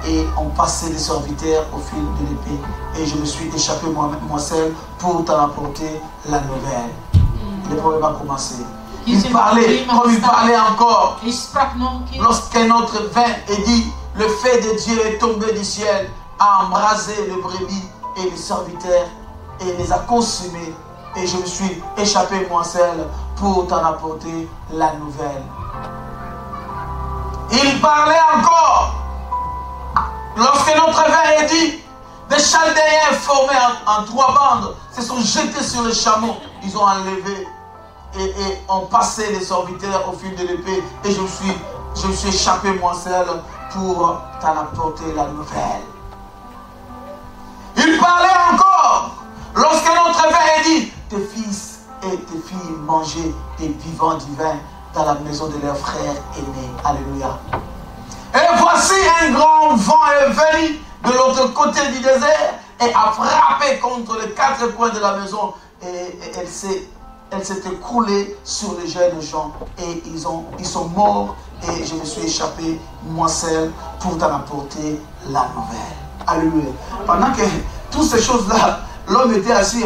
et ont passé les serviteurs au fil de l'épée. Et je me suis échappé moi seul pour t'en apporter la nouvelle. Le problème a commencé. Il parlait, comme il parlait encore, lorsqu'un autre vint et dit, le feu de Dieu est tombé du ciel, a embrasé le brebis et les serviteurs et les a consumés. Et je me suis échappé moi seul pour t'en apporter la nouvelle. Il parlait encore, lorsqu'un autre vint et dit, des Chaldéens formés en 3 bandes se sont jetés sur les chameaux, ils ont enlevé et ont passé les serviteurs au fil de l'épée, et je me suis échappé moi seul pour t'en apporter la nouvelle. Il parlait encore lorsqu'un autre vint et dit, tes fils et tes filles mangeaient et buvant du vin dans la maison de leur frère aîné. Alléluia. Et voici un grand vent est venu de l'autre côté du désert et a frappé contre les 4 coins de la maison, et elle s'est écroulée sur les jeunes gens, et ils sont morts, et je me suis échappé moi seul pour t'en apporter la nouvelle. Alléluia. Pendant que toutes ces choses-là, l'homme était assis.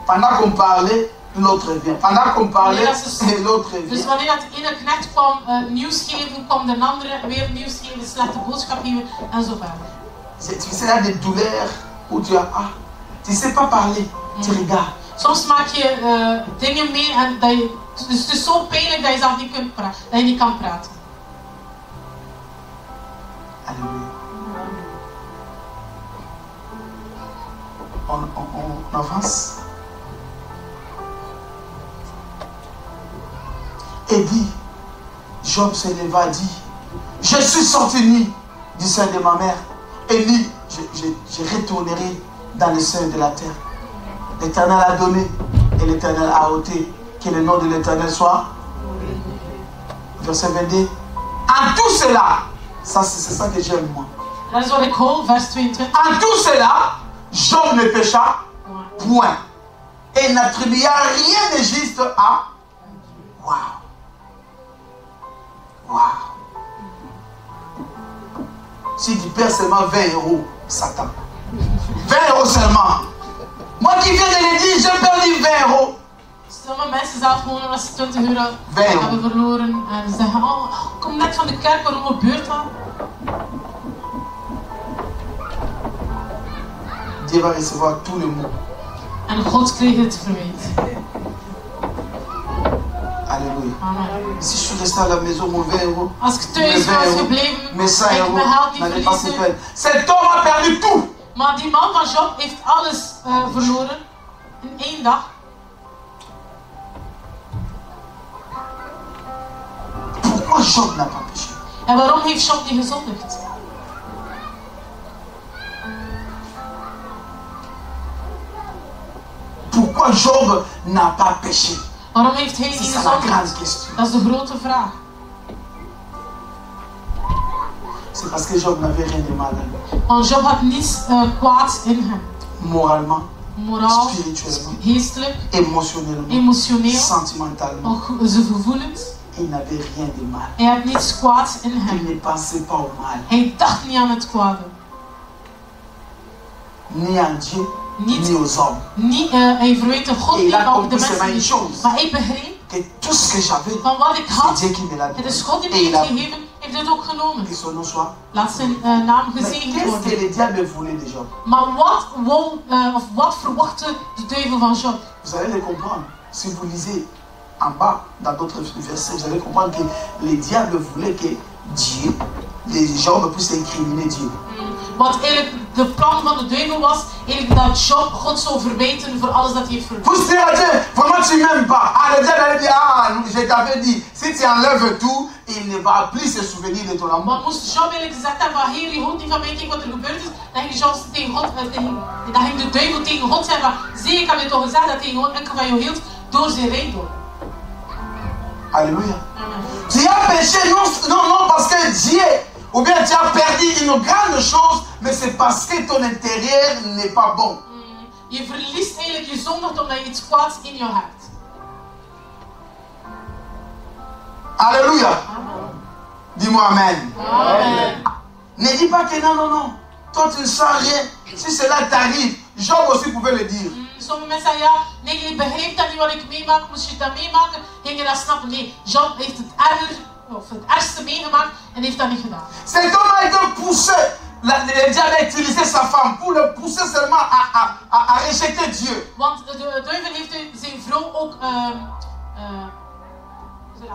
Pendant qu'on parlait, l'autre vient. Pendant qu'on parlait, l'autre vient. Dus wanneer dat ene knecht kwam nieuws geven, kwam de andere weer nieuws geven, slechte boodschap geven en zo verder. Tu sais, il y a des douleurs où tu sais pas parler, tu regardes. Soms maak je dingen mee en dat je, dus het is zo pijnlijk dat je zelf niet kunt praten, dat je niet kan praten. Alléluia. On avance. Et dit, Job se leva et dit, je suis sorti nu du sein de ma mère, et nu, je retournerai dans le sein de la terre. L'Éternel a donné et l'Éternel a ôté. Que le nom de l'Éternel soit. Verset 22. En tout cela, c'est ça que j'aime moi. Dat is wat ik hoor, vers 22. En tout cela, Job ne pécha point. Et n'attribua rien de juste à. Waouh. Waouh. Si tu perds seulement 20 €, Satan. 20 € seulement. Moi qui viens de le dire, j'ai perdu 20 €. Sommige mensen zelf gewoon als ze 20 € hebben verloren en ze zeggen, oh, ik kom net van de kerk, waarom gebeurt dat? Dieu va recevoir tous les mots. En God kreeg het verwijt. Alléluia. Amen. Si je suis resté à la maison, mon 20 €. Als ik thuis was gebleven, mes 100 ik €, mijn geld niet n'allait pas se verliezen. perdre. Cet homme a perdu tout. Maar die man van Job heeft alles verloren in 1 dag. Pourquoi Job n'a pas péché? En waarom heeft Job niet gezondigd? Pourquoi Job n'a pas péché? Waarom heeft hij niet C'est ça la grande gezondigd? question. Dat is de grote vraag. C'est parce que Job n'avait rien de mal en lui. Want Job had niets kwaads in hem. Moralement, Moraal, spirituellement, geestelijk, émotionnellement, emotioneel, sentimentalement. ook zijn gevoelens. Il n'avait rien de mal. Hij had niets kwaads in Il hem. ne pensait pas au mal. Hij dacht niet aan het kwade. Ni en Dieu, Niet, ni aux hommes. hij verweten God Et niet, il a maar ook de compris seulement mensen une niet. chose. Maar hij begreep Que tout ce que j'avais, van wat ik c'est had, Dieu qui me l'a het donné. is God die Et mij il a heeft gegeven, heeft het ook genomen. que son nom soit. Laat zijn naam Mais gezegend qu'est-ce que worden. le diable voulait de Job? Maar wat verwachtte de duivel van Job? Vous allez le comprendre si vous lisez en bas, dans d'autres versets, vous allez comprendre que les diables voulaient que Dieu, les Job puissent incriminer Dieu. Want eigenlijk, de plan van de duivel was eigenlijk dat Job God zou verwijten voor alles dat hij heeft verloren. Vous dire à Dieu, vraiment tu m'aimes pas. Ah, le diable allait dire, ah, je t'avais dit, si tu enlèves tout, il ne va plus se souvenir de ton amour. Maar moest Job eigenlijk gezegd hebben van Heer, je houdt niet van mij, kijk wat er gebeurd is, dan ging Job tegen God, dan ging de duivel tegen God zeggen van, zie, ik heb je toch gezegd dat hij gewoon enkel van jou hield door zijn rijkdom. Alléluia. Amen. Tu as péché non parce que Dieu, ou bien tu as perdu une grande chose, mais c'est parce que ton intérieur n'est pas bon. Je verliest eigenlijk je zondag omdat je iets kwaads in je hart. Alléluia. Amen. Dis-moi Amen. Amen. Ne dis pas que non. Toi tu ne sens rien. Si cela t'arrive, Job aussi pouvait le dire. Sommige mensen zeggen, ja, nee, je begrijpt dat niet wat ik meemaak, moest je dat meemaken, ging je dat snappen? Nee, Job heeft het ergste meegemaakt en heeft dat niet gedaan. Cet homme a été poussé. Le diable a utilisé sa femme pour le pousser seulement à rejeter Dieu. Want de duivel heeft zijn vrouw ook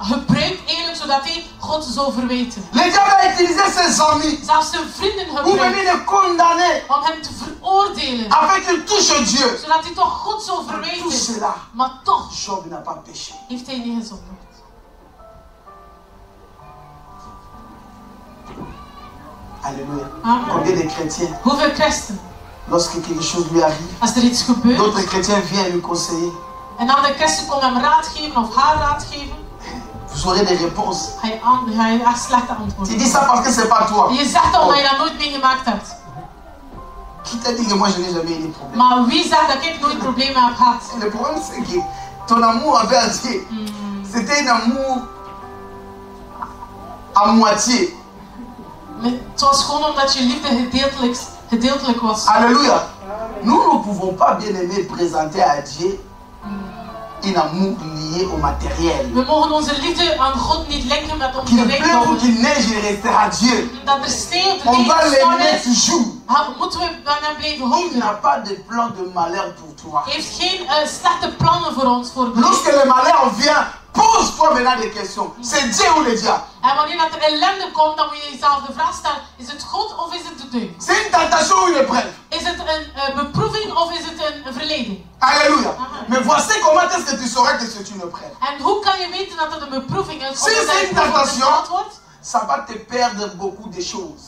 gebruikt eigenlijk zodat hij God zou verwijten. Le diable a utilisé ses amis Zelfs zijn vrienden pour gebruikt venir le condamner om hem te veroordelen. afin qu'il touche Dieu. Zodat hij toch God zou Tout verwijten. cela, Maar toch Job n'a pas péché. heeft hij niet gezondigd. Alléluia. Amen. Combien de chrétiens, Hoeveel christenen, lorsque quelque chose lui arrive, als er iets gebeurt, d'autres chrétiens viennent lui conseiller. en dan de christen komt hem raad geven of haar raad geven, Vous aurez des réponses. ga je echt slechte Tu antwoorden. dis ça parce que c'est pas toi. En je zegt dat omdat je dat nooit meegemaakt hebt. Qui t'a dit que moi je n'ai jamais eu de problème? Maar wie zegt dat ik nooit problemen heb gehad? Le problème c'est que ton amour envers Dieu, c'était un amour à moitié. Het was gewoon omdat je liefde gedeeltelijk was. Alléluia. Nous ne pouvons pas, bien aimé, présenter à Dieu un amour lié au matériel. We mogen onze liefde aan God niet linken met onze Qu'il pleuve ou rijkdom. qu'il neige, il restera Dieu. Dat er sneeuw of On va regen l'aimer is, toujours. moeten we aan hem blijven Il houden. n'a pas de plan de malheur pour toi. Hij heeft geen slechte plannen voor ons Lorsque le malheur vient, pose-toi maintenant des questions. C'est Dieu ou le diable? En wanneer dat er ellende komt, dan moet je jezelf de vraag stellen: is het God of is het de duivel? C'est une tentation ou une épreuve? Is het een beproeving of is het een verleiding? Alléluia. Mais voici comment est-ce que tu sauras que c'est une épreuve. En hoe kan je weten dat het een beproeving is? Si Omdat c'est hij une beproefd tentation, wordt? ça va te perdre beaucoup de choses.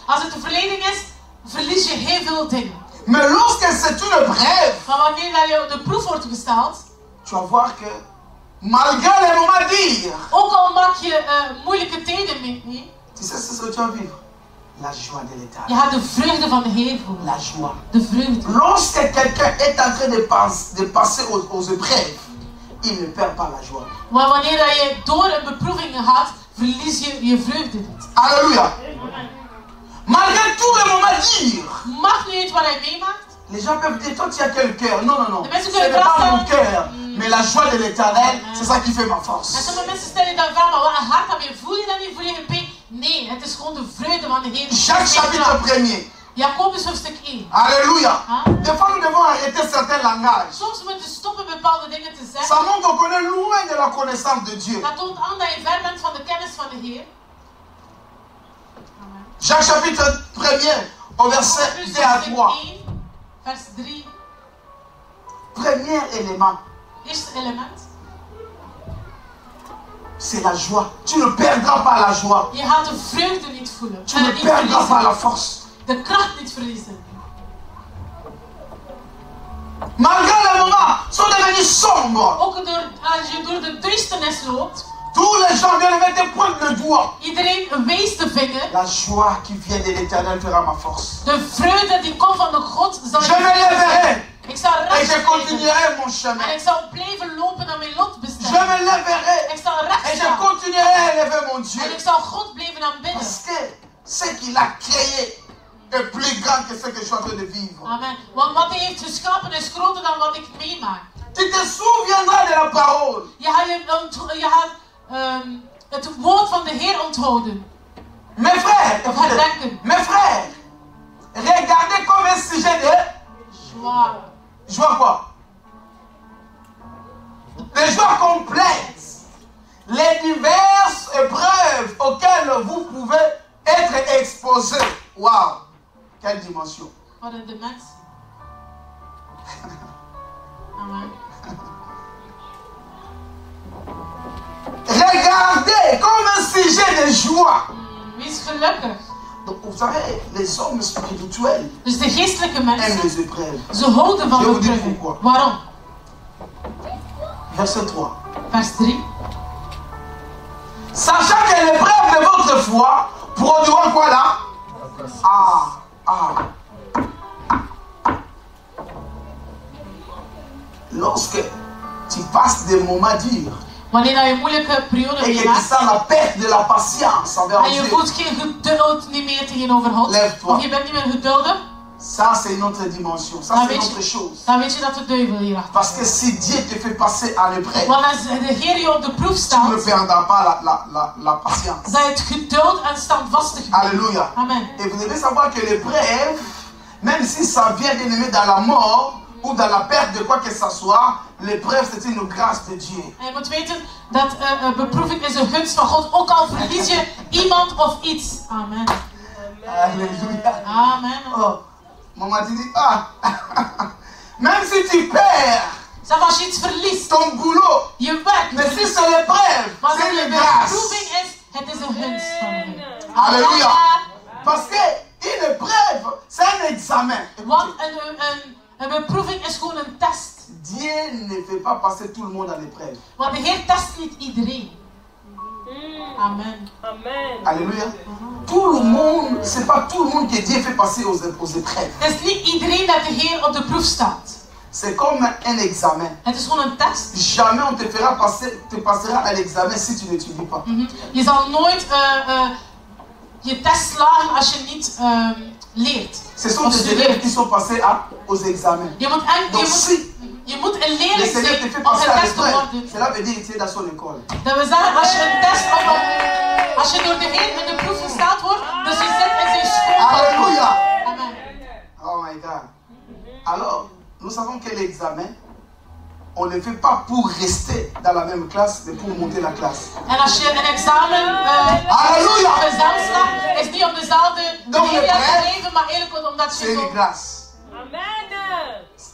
Als het een verleiding is, verlies je heel veel dingen. Mais lorsque c'est une épreuve, Maar wanneer dat je de proef wordt gesteld, tu vas voir que malgré les moments durs, ook al maak je moeilijke tijden mee, tu sais ce que tu vas vivre? La joie de je l'Éternel. gaat de vreugde van de Heer voelen. La joie. De vreugde. Lorsque quelqu'un est en train de passer aux épreuves, il ne perd pas la joie. Maar wanneer dat je door een beproeving gaat, verlies je je vreugde niet. Alléluia. Malgré tous les moments durs, Mag nu iets wat hij meemaakt? les gens peuvent dire, toi tu as quel cœur? Non, non, non. Mais Ce est-ce que n'est pas grâce à- mon cœur, mais la joie de l'Éternel, c'est ça qui fait ma En force. sommige mensen stellen dan vraag, maar wat een hart heb je? Voel je dat niet? Voel je geen pijn? Nee, het is gewoon de vreugde van de Heer. Jacques chapitre 1er. Jacobus hoofdstuk 1. Alléluia. Hein? Des fois nous devons arrêter certains langages. Soms moet je stoppen bepaalde dingen te zeggen. Ça montre qu'on est loin de la connaissance de Dieu. Dat toont aan dat je ver bent van de kennis van de Heer. Amen. Jacques chapitre 1er, au verset Jacobus 2 à hoofdstuk 3. 1, vers 3. Premier élément, Eerste element. c'est la joie. Tu ne perdras pas la joie. Je gaat de vreugde niet voelen. Tu ne niet perdras pas la verliezen. force. De kracht niet verliezen. Malgré les moments sont devenus sombres. Ook als je door de duisternis loopt. Tous les gens viennent mettre pointe le doigt. Iedereen wijst de vinger. La joie qui vient de l'Éternel fera ma force. De vreugde die komt van de God zal Je me lèverai Ik zal et recht je blijven. continuerai mon En chemin. ik zal blijven lopen naar mijn Je lotbestemming. me lèverai Ik zal recht et je staan. continuerai à élever mon En Dieu. ik zal God blijven aanbidden. Parce que ce qu'il a créé est plus grand que ce que je suis en train de vivre. Amen. Want wat hij heeft geschapen is groter dan wat ik meemaak. Tu te souviendras de la parole. Je gaat het woord van de Heer onthouden. Mes frères, Of herdenken. mes frères, regardez comme un sujet de Joie. joie quoi? De joie complète. être exposé. Waouh! Quelle dimension! Wat een dimensie. Amen. Regardez comme un sujet de joie. Wees gelukkig. Donc vous savez, les hommes spirituels Dus de geestelijke aiment mensen, les épreuves. ze houden van Je de vous dis beproeving. pourquoi. Waarom? Verset 3. Vers 3. Sachant que l'épreuve de votre foi produira quoi là? Lorsque tu passes des moments durs Wanneer je een moeilijke periode et que tu meemaakt sens la perte de la patience envers en je Dieu, voelt geen geduld niet meer tegenover God, Lève-toi. of je bent niet meer geduldig, ça c'est une autre dimension, ça dan c'est une weet, autre je, chose. dan weet je dat de duivel hier achter Parce que si Dieu te fait passer à l'épreuve, Want als de Heer je op de proef tu ne stelt, perdras pas la patience. dat je het geduld en standvastig bent. Alléluia. Amen. Et vous devez savoir que l'épreuve, même si ça vient bien aimé dans la mort ou dans la perte de quoi que ce soit, l'épreuve c'est une grâce de Dieu. En je moet weten dat beproeving is een gunst van God, ook al verlies je iemand of iets. Amen. Alléluia. Amen. Oh, maman tu dis, même si tu perds Zelfs als je iets verliest, ton boulot, je werk mais si verliest, c'est l'épreuve, maar c'est als une de grâce. beproeving is, het is een gunst van de Heer. Alléluia. Parce que une épreuve, c'est un examen. Want een beproeving is gewoon een test. Dieu ne fait pas passer tout le monde à l'épreuve. Want de Heer test niet iedereen. Amen. Amen. Alléluia. Tout le monde, c'est pas tout le monde que Dieu fait passer aux épreuves. Het is niet iedereen dat de Heer op de proef staat. C'est comme un examen. Het is gewoon een test. Jamais on te fera passer, te passera à l'examen si tu n'étudies pas. Je zal nooit je test slagen als je niet leert. Ce sont des élèves qui sont passés aux examens. Je moet, Donc si je moet een le leerling Seigneur te zijn fait om passer à getest te l'épreuve, worden. cela veut dire que tu es dans son école. Dat we zeggen, als je een test als je door de Heer in de proef gesteld wordt, dus je zit in zijn school. Alléluia. Amen. Oh my God. Alors, nous savons que l'examen, on ne le fait pas pour rester dans la même classe, mais pour monter la classe. En als je een examen Alléluia. zelf slaat, is niet om dezelfde Donc, leerjaar te l'épreuve, geven, maar eerlijk omdat C'est je une zo... grâce. Amen.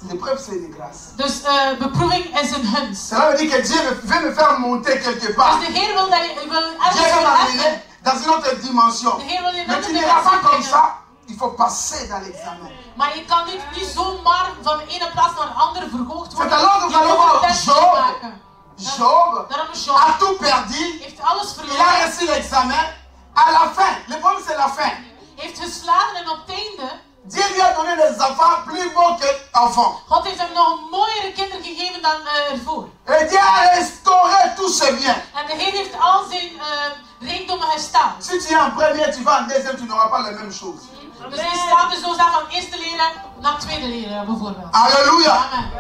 L'épreuve, c'est une grâce. Dus beproeving is een gunst. Cela veut dire que Dieu veut me faire monter quelque part. Dus de Heer wil dat je wil Dieu ergens veut verheffen. m'amener dans une autre dimension. De Heer wil je Mais net tu een n'iras pas comme dimensie ça. brengen. Il faut passer dans l'examen. Maar je kan niet zomaar van de ene plaats naar de andere verhoogd C'est worden. alors que Je nous allons moet een voir test Job. maken. Job Daarom is Job a tout perdu. heeft alles Il a verloren. réussi l'examen. À la fin, le problème c'est la fin. Heeft geslagen en op het einde, Dieu lui a donné des enfants plus beaux qu'enfants. God heeft hem nog mooiere kinderen gegeven dan ervoor. Et Dieu a restauré tous ses biens. En de Heer heeft al zijn rijkdommen hersteld. Si tu es en première, tu vas en deuxième, tu n'auras pas les mêmes choses. Dus je staat dus zo van eerste leren naar tweede leren bijvoorbeeld. Alléluia. Amen.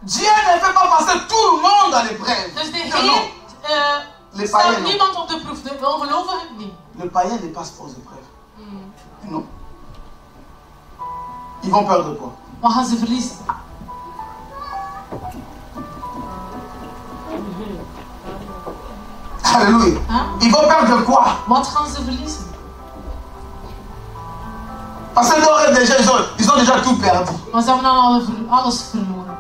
Dieu ne fait pas passer tout le monde à l'épreuve. Dus de Non, non. Heer Les stelt païens, non. niemand op de proef. De ongelovigen niet. Le païen ne passe pas aux épreuves. Non. Ils vont perdre quoi? Wat gaan ze verliezen? Alléluia. Hein? Ils vont perdre quoi? Wat gaan ze verliezen? Parce que déjà, ils ont déjà tout perdu. Want ze hebben al alles verloren.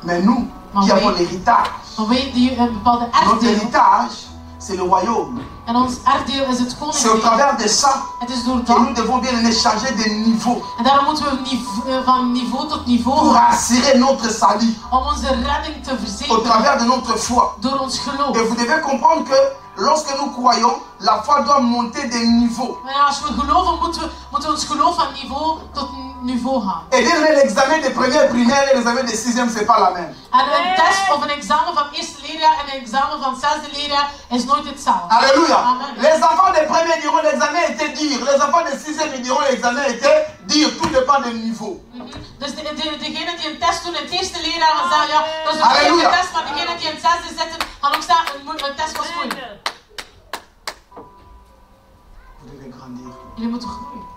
Mais nous, qui avons l'héritage, Maar wij die een bepaalde notre erfdeel. héritage, c'est le royaume. En ons erfdeel is het C'est au koninkrijk. travers de ça Het is door que dat. nous devons bien aimer changer de niveau En daarom moeten we van niveau tot niveau pour gaan. assurer notre salut Om onze redding te au verzekeren. travers de notre foi. Door ons geloof. Et vous devez comprendre que lorsque nous croyons, la foi doit monter de niveau. Maar ja, als we geloven, moeten we ons geloof van niveau tot niveau gaan. Et bien l'examen de première primaire et l'examen de sixième, c'est pas la même. En een test of een examen van eerste leerjaar en een examen van zesde leerjaar is nooit hetzelfde. Alléluia. Amen. Les enfants de première diront l'examen était dur. Les enfants de sixième ils diront l'examen était dur. Tout dépend du niveau. Dus degenen die een test doen in het eerste leerjaar gaan zeggen, ja, dat is een Halleluja. moeilijke test, maar degenen die in het zesde zitten gaan ook zeggen, een test was moeilijk. Vous devez grandir. Jullie moeten groeien.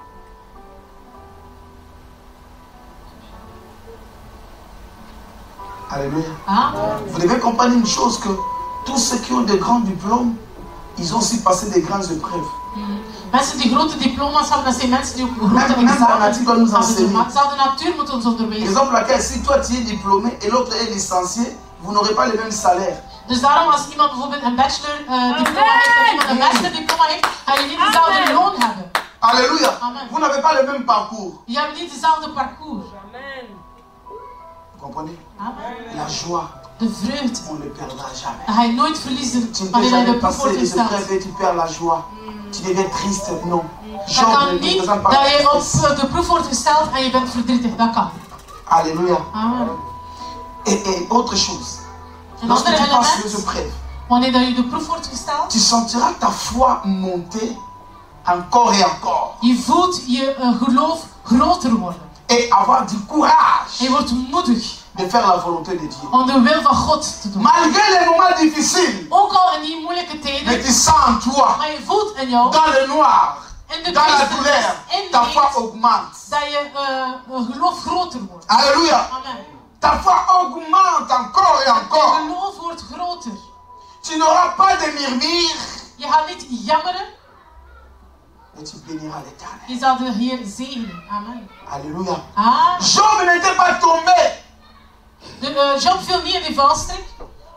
Alléluia. Amen. Vous devez comprendre une chose, que tous ceux qui ont de grands diplômes, ils ont aussi passé des grandes épreuves. Mensen die grote diploma's hebben, dat zijn mensen die ook grote Même la nature doit nous enseigner. Maar de natuur moet ons onderwijzen. Raison pour laquelle si toi tu es diplômé et l'autre est licencié, vous n'aurez pas le même salaire. Dus daarom als iemand bijvoorbeeld een bachelor diploma heeft en iemand een master diploma heeft, ga je niet dezelfde loon hebben. Alléluia. Amen. Vous n'avez pas le même parcours. Je hebt niet dezelfde parcours. Vous comprenez? Amen. La joie, De vreugde, on ne le perdra jamais. dat ga je nooit verliezen Tu ne peux wanneer je de jamais proef passer wordt les gesteld. épreuves et tu perds la joie. Tu deviens triste, non. Dat Job kan ne niet représente pas dat la je tristesse. op de proef wordt gesteld en je bent verdrietig. Dat kan. Alléluia. Amen. Et autre chose. Een Lorsque ander tu passes les element, épreuves, wanneer dat je de proef wordt gesteld, tu sentiras ta foi monter encore et encore. je voelt je geloof groter worden. Et avoir du courage En je wordt moedig de faire la volonté de Dieu. om de wil van God te doen. Malgré les moments difficiles, Ook al in die moeilijke mais tijden, tu sens en toi, maar je voelt in jou, dans le noir, in de dans la duisternis, douleur, in ta de foi leed, augmente. dat je geloof groter wordt. Alléluia. Amen. Ta foi augmente encore et Je encore. geloof wordt groter. Tu n'auras pas de murmures, Je gaat niet jammeren, mais tu béniras l'Éternel. je zal de Heer zegenen. Amen. Alléluia. Ah, Job n'était pas tombé Job viel niet in die valstrik,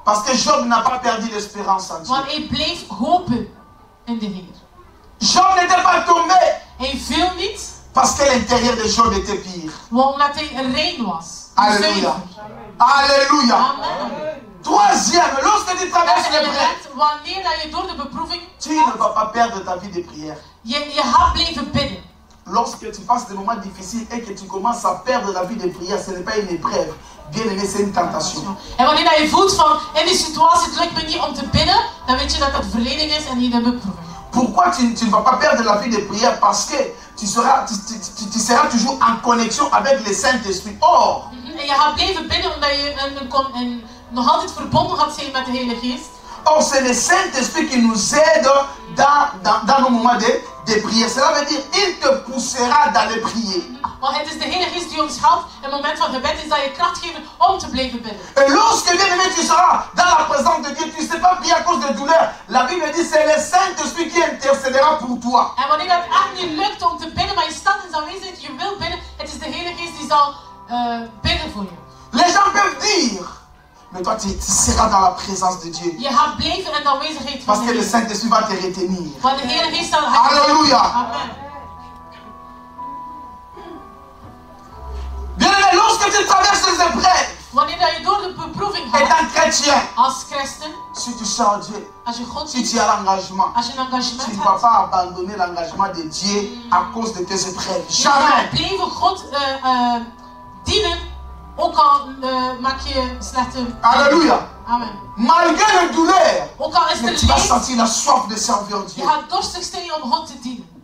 parce que Job n'a pas perdu l'espérance en Dieu. maar hij bleef hopen in de Heer. Job n'était pas tombé Hij viel niet, parce que l'intérieur de Job était pire. omdat hij rein was. Alléluia. Zuiver. Alléluia. Amen. Troisième, lorsque tu Dat traverses is les een prêts, element, wanneer dat je door de beproeving tu ne vas pas perdre ta vie de prière. je gaat blijven bidden. Lorsque tu passes des moments difficiles et que tu commences à perdre la vie de prière, ce n'est pas une épreuve. Bien aimé, c'est une tentation. En wanneer dat je voelt van in die situatie het lukt me niet om te bidden, dan weet je dat dat verleiding is en niet een beproeving. Pourquoi tu ne vas pas perdre la vie de prière? Parce que tu seras toujours en connexion avec le Saint-Esprit. Or, En je gaat blijven bidden omdat je nog altijd verbonden gaat zijn met de Heilige Geest. or c'est le Saint-Esprit qui nous aide dans nos moments de prière. Cela veut dire il te poussera d'aller prier. Want het is de Heilige Geest die ons helpt in het moment van gebed, is dat je kracht geeft om te blijven bidden. Et lorsque bien aimé tu seras dans la présence de Dieu, tu ne sais pas prier à cause de douleur. La Bible dit c'est le Saint-Esprit qui intercédera pour toi. En wanneer dat echt niet lukt om te bidden, maar je staat in zijn aanwezigheid, je wil bidden, het is de Heilige Geest die zal bidden voor je. Les gens peuvent dire, mais toi tu seras dans la présence de Dieu. Je gaat blijven in de aanwezigheid van Parce de que le Heer. Saint-Esprit va te retenir. Want de Heilige Geest zal... Alléluia. Amen. Bien aimé, lorsque tu traverses les épreuves, Wanneer dat je door de beproeving gaat, étant chrétien, als christen, si tu sers Dieu, als je God si ziet, tu as l'engagement, als je een tu engagement ne vas hebt, pas abandonner l'engagement de Dieu à cause de tes épreuves. je gaat Jamais. blijven God dienen, ook al maak je slechte... Alléluia. Amen. Malgré les douleurs, Ook al is mais er tu vas leed, sentir la soif de servir je Dieu. gaat dorstig zijn om God te dienen.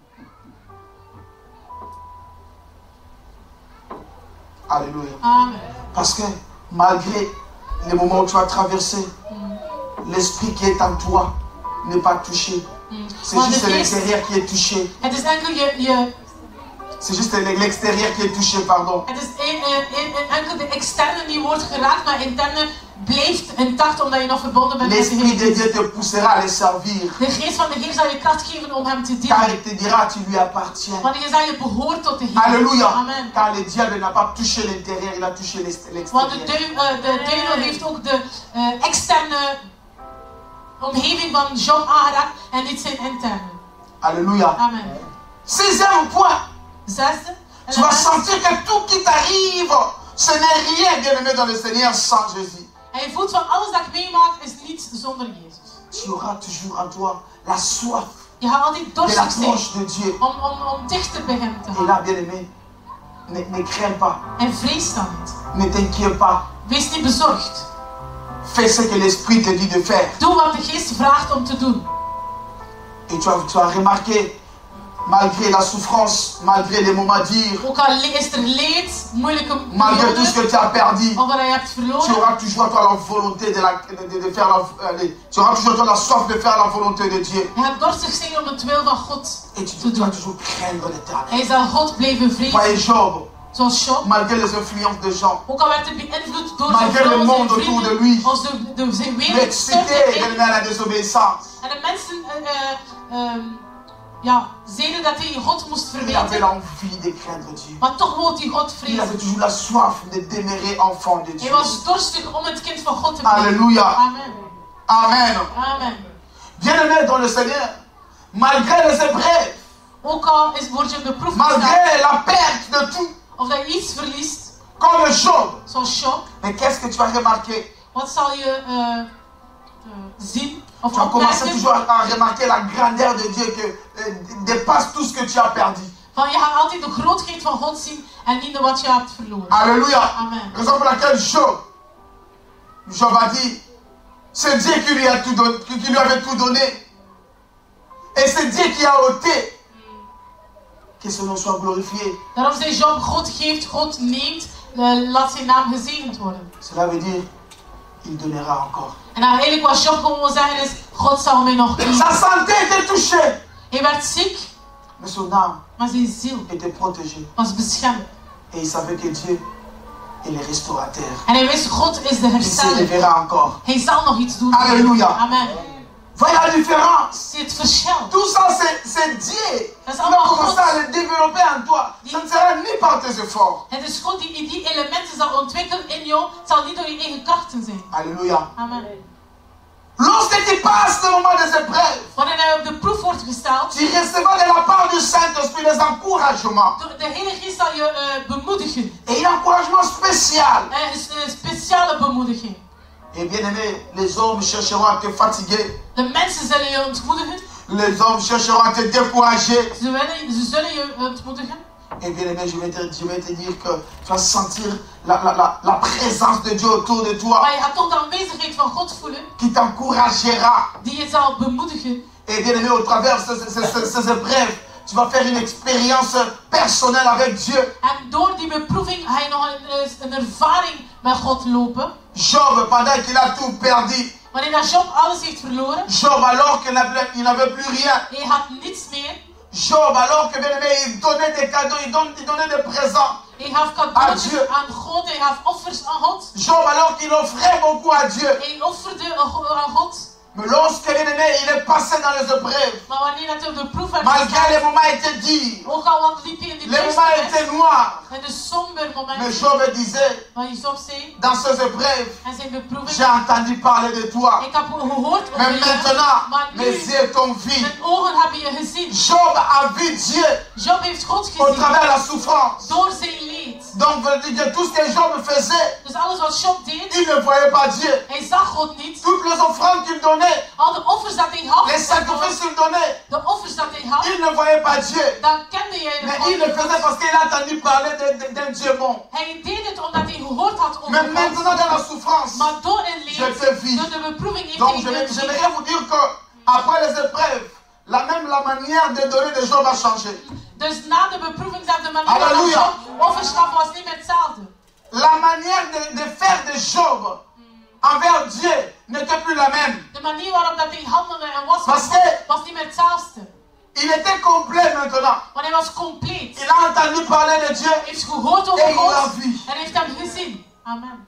Alléluia. Amen. Parce que malgré les moments où tu vas traverser, l'esprit qui est en toi n'est pas touché. C'est Want juste de geest, l'intérieur qui est touché. het is enkel C'est juste l'extérieur qui est touché, pardon. het is enkel de externe die wordt geraakt, maar interne blijft intact omdat je nog verbonden bent met de L'Esprit de Heer. Dieu te poussera à le servir. De geest van de Heer zal je kracht geven om hem te Car dienen. il te dira, tu lui appartiens. Want je zal je behoort tot de Heer. Alléluia. Amen. Car le diable n'a pas touché l'intérieur, il a touché Want de l'extérieur. duivel heeft ook de externe omgeving van Job aangeraakt en niet zijn interne. Alléluia. Amen. Sixième point. Zesde. Tu vas sentir que tout qui t'arrive, ce n'est rien, bien aimé dans le Seigneur, sans Jésus. En je voelt van alles dat ik meemaak is niet zonder Jezus. Tu auras toujours en toi la soif Je gaat altijd de dorstig zijn l'approche de Dieu. om dichter bij hem te Et gaan. là, bien aimé, ne crains pas, En vrees dan niet. ne t'inquiète pas. Wees niet bezorgd. Fais ce que l'Esprit te dit de faire. Doe wat de geest vraagt om te doen. Et tu as remarqué, malgré la souffrance, malgré les moments durs, Ook al is er leed, moeilijke malgré tout ce perioden, que tu as perdu, of wat je hebt tu verloren, auras toujours toi la volonté de faire tu auras toujours toi la soif de faire la volonté de Dieu. je gaat dorstig zijn om het wil van God Et te tu doen. vas toujours craindre l'Éternel. Hij zal God blijven vrezen. Voyez Job, Zoals Job. malgré les influences de Jean, Ook al werd hij beïnvloed door zijn malgré le vrouw, monde zijn autour de vrienden, lui, als zijn wereld l'excité stortte de in. la désobéissance. En de mensen ja, zeiden dat hij God moest Il avait verweten. l'envie de craindre Dieu. Maar toch wou hij God Il avait vrezen. toujours la soif de demeurer enfant de Hij Dieu. was dorstig om het kind van God te blijven. Alléluia. Amen. Amen. Amen. Bien-aimé dans le Seigneur, malgré les épreuves, Ook al word je beproefd malgré la perte de tout, of dat je iets verliest, comme Job. zoals Job, Mais qu'est-ce que tu as remarqué? wat zal je zien of Tu as commencé opmerken? toujours à remarquer la grandeur de Dieu qui dépasse tout ce que tu as perdu. Van je gaat altijd de grootheid van God zien en niet wat je hebt verloren. Alléluia. Amen. Raison pour laquelle Job a dit, c'est Dieu qui lui avait tout donné. Et c'est Dieu qui a ôté. Que son nom soit glorifié. Daarom zei Job, God geeft, God neemt, laat zijn naam gezegend worden. Cela veut dire, il donnera encore. En nou, eigenlijk wat Job gewoon wil zeggen is, God zal mij nog geven. Sa santé était touchée. Hij werd ziek, Mais son âme maar zijn ziel était protégée. was beschermd. Et il savait que Dieu est le restaurateur. En hij wist, God is de Il se hersteller. lèvera encore. Hij zal nog iets doen. Alléluia. Amen. Voyez la différence. Zie het verschil. Tout ça, c'est Dieu Dat is qui va allemaal commencer God. à le développer en toi. Ça ne sera ni par tes efforts. Het is God die die elementen zal ontwikkelen in jou. Het zal niet door je eigen krachten zijn. Alléluia. Amen. Lorsque tu passes le moment des épreuves, Wanneer hij op de proef wordt gesteld, tu recevras de la part du Saint-Esprit des encouragements. de Heilige Geest zal je bemoedigen. Et un encouragement spécial. Een speciale bemoediging. Et bien aimé, les hommes chercheront à te fatiguer. De mensen zullen je ontmoedigen. Les hommes chercheront à te décourager. Ze zullen je ontmoedigen. Et bien aimé, je vais te dire que tu vas sentir la présence de Dieu autour de toi. Maar je gaat toch de aanwezigheid van God voelen. Qui t'encouragera. Die je zal bemoedigen. Et bien aimé, au travers de ces épreuves, tu vas faire une expérience personnelle avec Dieu. En door die beproeving ga je nog een ervaring met God lopen. Job, pendant qu'il a tout perdu. Wanneer dat Job alles heeft verloren. Job, alors qu'il n'avait plus rien. Hij had niets meer. Job, alors que bien aimé, il donnait des cadeaux, il donnait des présents. Hij gaf cadeautjes aan God, hij gaf offers aan God. Job, alors qu'il offrait beaucoup à Dieu. Hij offerde aan God. Mais lorsque bien aimé, il est passé dans les épreuves. Maar wanneer dat hij op de proef werd Malgré gesteld, les moments étaient durs. ook al wat liep hij in de Les moments étaient noirs. en de somber Mais momenten. Job disait, Maar Job zei, dans ces épreuves, en zijn beproeving, j'ai entendu parler de toi. ik heb gehoord over Mais je, maintenant, maar nu, mes yeux t'ont vu. mijn ogen hebben je gezien. Job a vu Dieu Job heeft God au gezien, travers de la souffrance. door zijn leed. Donc, veut dire que tout ce que Job faisait, Dus alles wat Job deed, il ne voyait pas Dieu. hij zag God niet. Toutes les offrandes qu'il donnait, Al de offers dat hij had, les sacrifices qu'il donnait, de offers dat hij had, il ne voyait pas Dieu. dan kende jij de Mais God il le niet. faisait parce qu'il a entendu parler d'un Dieu bon. Hij deed het omdat hij gehoord had over Mais God. maintenant, dans la souffrance, Maar door een je leed, te vis. door de beproeving heeft Donc, hij je gezien. j'aimerais vous dire que après les épreuves, la manière de donner de Job a changé. Dus na de beproeving zag de manier waarop Halleluja. Job offers gaf was niet meer hetzelfde. La manière de faire de Job envers Dieu n'était plus la même. De manier waarop dat hij handelde en was met Parce God que was niet meer hetzelfde. il était complet maintenant. Want hij was compleet. Il a entendu parler de Dieu. Hij heeft gehoord Et over il l'a God vu. en heeft hem gezien. Amen.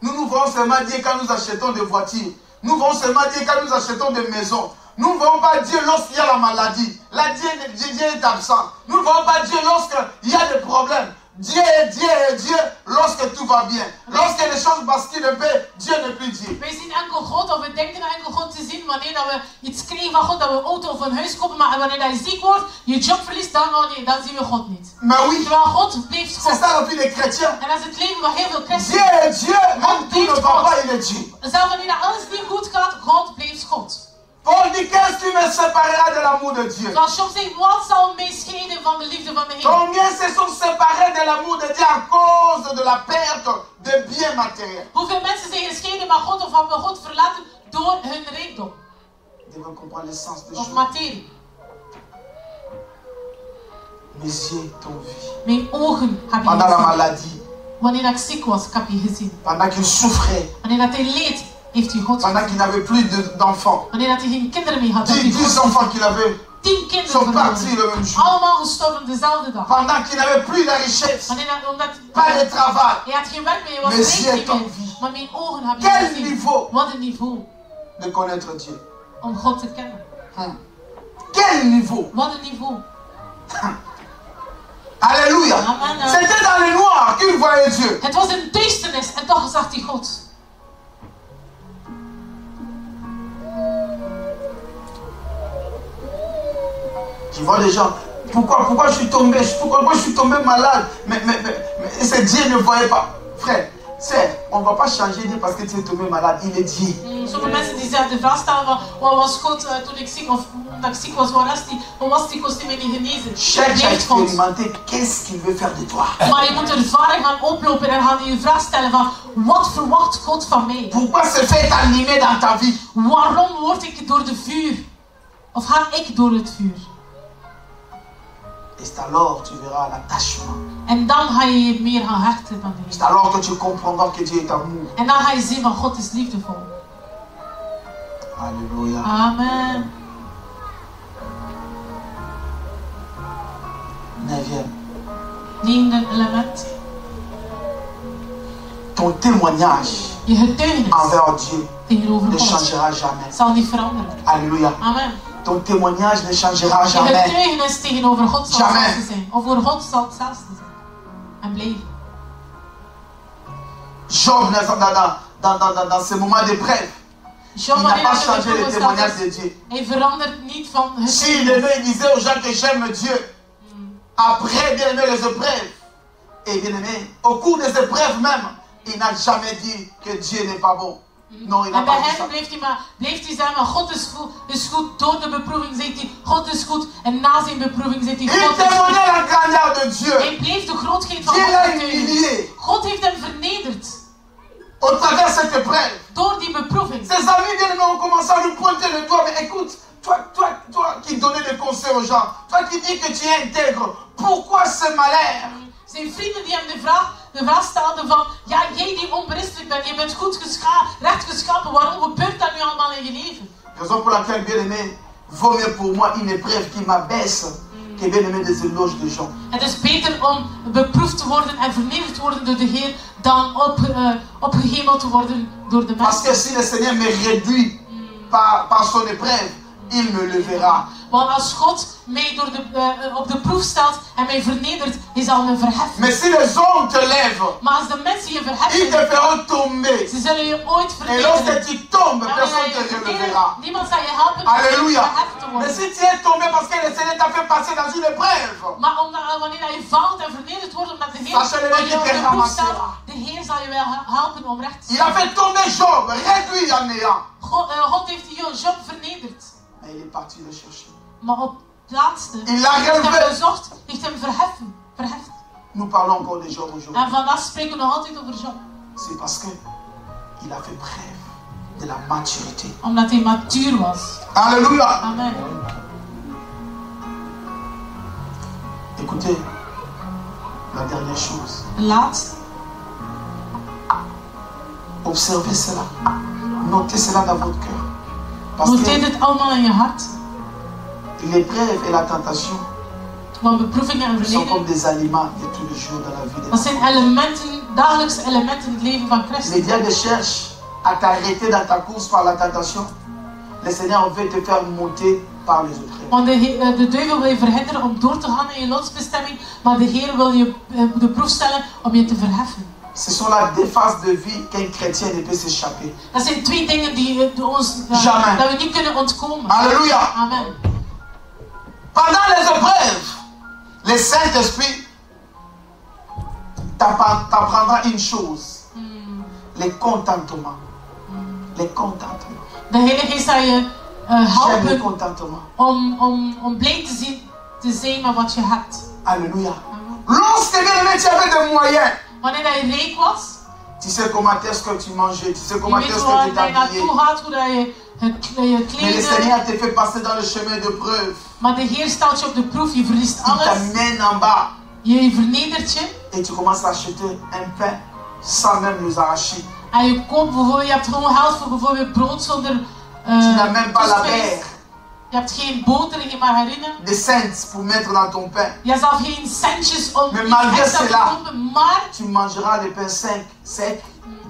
Nous voyons seulement Dieu quand nous achetons des voitures. Nous voyons seulement Dieu quand nous achetons des maisons. Nous ne voyons pas Dieu lorsqu'il y a la maladie. Là, Dieu est absent. Nous ne voyons pas Dieu lorsqu'il y a des problèmes. Dieu est Dieu lorsque tout va bien. Lorsque les choses basculent un peu, Dieu n'est plus Dieu. Wij zien enkel God, of we denken enkel God te zien wanneer dat we iets krijgen van God, dat we een auto of een huis kopen, maar wanneer dat je ziek wordt, je job verliest, dan zien we God niet. Mais oui, Terwijl God blijft c'est God. ça la vie des chrétiens. En dat is het leven van heel veel Dieu christenen. est Dieu, même tout ne va pas, il est Dieu. Zelfs wanneer dat alles niet goed gaat, God blijft God. Paul dit, qu'est-ce qui me séparera de l'amour de Dieu? Zoals Job zegt, wat zal mij scheiden van de liefde van de Heer? Combien se sont séparés de l'amour de Dieu à cause de la perte de biens matériels? Hoeveel mensen zijn gescheiden van God of hebben God verlaten door hun rijkdom Nous devons comprendre le sens de of Job. materie. Mes yeux t'ont vu. Mijn ogen hebben Pendant je la gezien. maladie, Wanneer ik ziek was, ik heb je gezien. pendant qu'il souffrait, Wanneer dat hij leed, heeft hij God pendant gezien. qu'il n'avait plus d'enfants. Wanneer dat hij geen kinderen meer had, heeft hij 10 God enfants qu'il avait 10 kinderen sont partis verloren. le même jour. Allemaal gestorven dezelfde dag. Pendant qu'il n'avait plus de richesse, Wanneer dat, omdat pas de travail. hij had geen werk meer, hij was Mais rijk si niet étant meer. vie. Maar mijn ogen hebben je Quel gezien. niveau Wat een niveau de connaître Dieu. om God te kennen. Quel Quel niveau? Wat een niveau. Alléluia. Amen. C'était dans le noir qu'il voyait Dieu. Het was in duisternis en toch zag hij God. Tu vois les gens, pourquoi je suis tombé, pourquoi je suis tombé malade, mais c'est Dieu ne voyait pas. Frère, on ne va pas changer Dieu parce que tu es tombé malade, il est Dieu. Sommige mensen die zeggen de vraag stellen van, wat was God toen ik ziek, of omdat ik ziek was, wat was die kost die mij niet genezen? Cherche à expérimenter qu'est-ce qu'il veut faire de toi. Maar je moet ervaring gaan oplopen en gaan je vraag stellen van, wat verwacht God van mij? Pourquoi se fait animer dans ta vie? Waarom word ik door de vuur? Of ga ik door het vuur? Et c'est alors tu verras l'attachement. En dan ga je je meer gaan hechten van de C'est Heer. alors que tu comprendras que Dieu est amour. En dan ga je zien van God is liefdevol. Alléluia. Amen. 9e. Negende element. Ton témoignage Je getuigenis envers Dieu tegenover ne God changera jamais. zal niet veranderen. Alléluia. Amen. Ton témoignage ne changera Je jamais. getuigenis tegenover God zal Jamais. hetzelfde zijn. Of voor God zal hetzelfde zijn. En blijven. Job, dans ce moment d'épreuve, Job, il n'a wanneer pas hij changé in de le proef témoignage staat, de Dieu. hij verandert niet van S'il getuigenis. aimait, il disait aux gens que j'aime Dieu. Après, bien aimé, les épreuves. Et bien aimé, au cours des épreuves même, il n'a jamais dit que Dieu n'est pas bon. Non, il n'a En pas bij dit ça. hem bleef hij zeggen, maar God is goed. Door de beproeving zegt hij, God is goed. En na zijn beproeving zegt hij, Il God is goed. témoignait la grandeur de Dieu. Hij bleef de grootheid van Dieu God l'a getuigen. humilié God heeft hem vernederd. au travers de cette épreuve. Door die beproeving. Ses amis bien aimés ont commencé à lui pointer le doigt. Mais écoute, toi qui donnais des conseils aux gens, toi qui dis que tu es intègre, pourquoi ce malheur? Zijn vrienden die hem de vraag stelden van, ja, jij die onberispelijk bent, je bent goed recht geschapen, waarom gebeurt dat nu allemaal in je leven? Raison pour laquelle, bien aimé, vaut mieux pour moi une épreuve qui m'abaisse que bien aimé des éloges de gens. Het is beter om beproefd te worden en vernederd te worden door de Heer, dan opgehemeld te worden door de Parce que mensen. si le Seigneur me réduit par son épreuve, il me levera. Want als God mij op de proef stelt en mij vernedert, hij zal me verheffen. Mais si les hommes te lèvent, Maar als de mensen je ils te verheffen, feront tomber. ze zullen je ooit Et vernederen. lorsque tu tombes, En personne wanneer ne je te vernedert, relèvera. niemand zal je helpen om Alléluia. verheffen te Mais worden. si tu es tombé parce que le Seigneur t'a fait passer dans une épreuve, Maar wanneer je valt en vernederd wordt, omdat de Heer Dat zal je je op niet de proef stelt, ramasseren. de Heer zal je wel helpen om recht te il a staan. fait tomber Job, réduit en néant. God heeft Job vernederd. Mais il est parti le chercher. Maar op het laatste Il l'a heeft hem relevé. gezocht, heeft hem verheft. Nous parlons encore de Job aujourd'hui. En vandaag spreken we nog altijd over Job. C'est parce que il a fait preuve de la maturité. Omdat hij matuur was. Alléluia. Amen. Écoutez, la dernière chose. De laatste. Observez cela. Notez cela dans votre cœur. Parce Noteer que dit allemaal in je hart. l'épreuve et la tentation Want beproevingen en sont comme verleding, des aliments de tous les jours dans la vie dat des zijn gens. elementen, dagelijkse elementen in het leven van Les Christus. diables cherchent à t'arrêter dans ta course par la tentation. Le Seigneur veut te faire monter par les épreuves. Want de duivel wil je verhinderen om door te gaan in je lotsbestemming, maar de Heer wil je op de proef stellen om je te verheffen. Ce sont là des phases de vie qu'un chrétien ne peut s'échapper. Dat zijn twee dingen die ons Jamais. dat we niet kunnen ontkomen. Alléluia. Amen. Pendant les épreuves, le Saint-Esprit t'apprendra une chose. Le contentement. Le contentement. De Heilige Geest zal je J'aime le helpen contentement. om blij te zijn met wat je hebt. Alléluia. Lorsque bien aimé, tu avais des moyens. Wanneer dat je rijk was, Tu sais comment est-ce que tu mangeais, tu sais je comment weet est-ce waar que tu dat je t'habillais. naartoe gaat, hoe dat je Mais le kleedde. Seigneur te fait passer dans le chemin de preuve. Maar de Heer stelt je op de proef, je verliest Il alles, t'amène en bas je vernedert je. et tu commences à acheter un pain sans même nous arracher. En je koopt bijvoorbeeld, je hebt gewoon geld voor bijvoorbeeld brood zonder Tu n'as même pas la toespijs. beurre, Je hebt geen boter, geen margarine. des cents pour mettre dans ton pain. Je hebt zelf geen centjes om Mais iets malgré extra te cela, kopen, maar tu mangeras le pain sec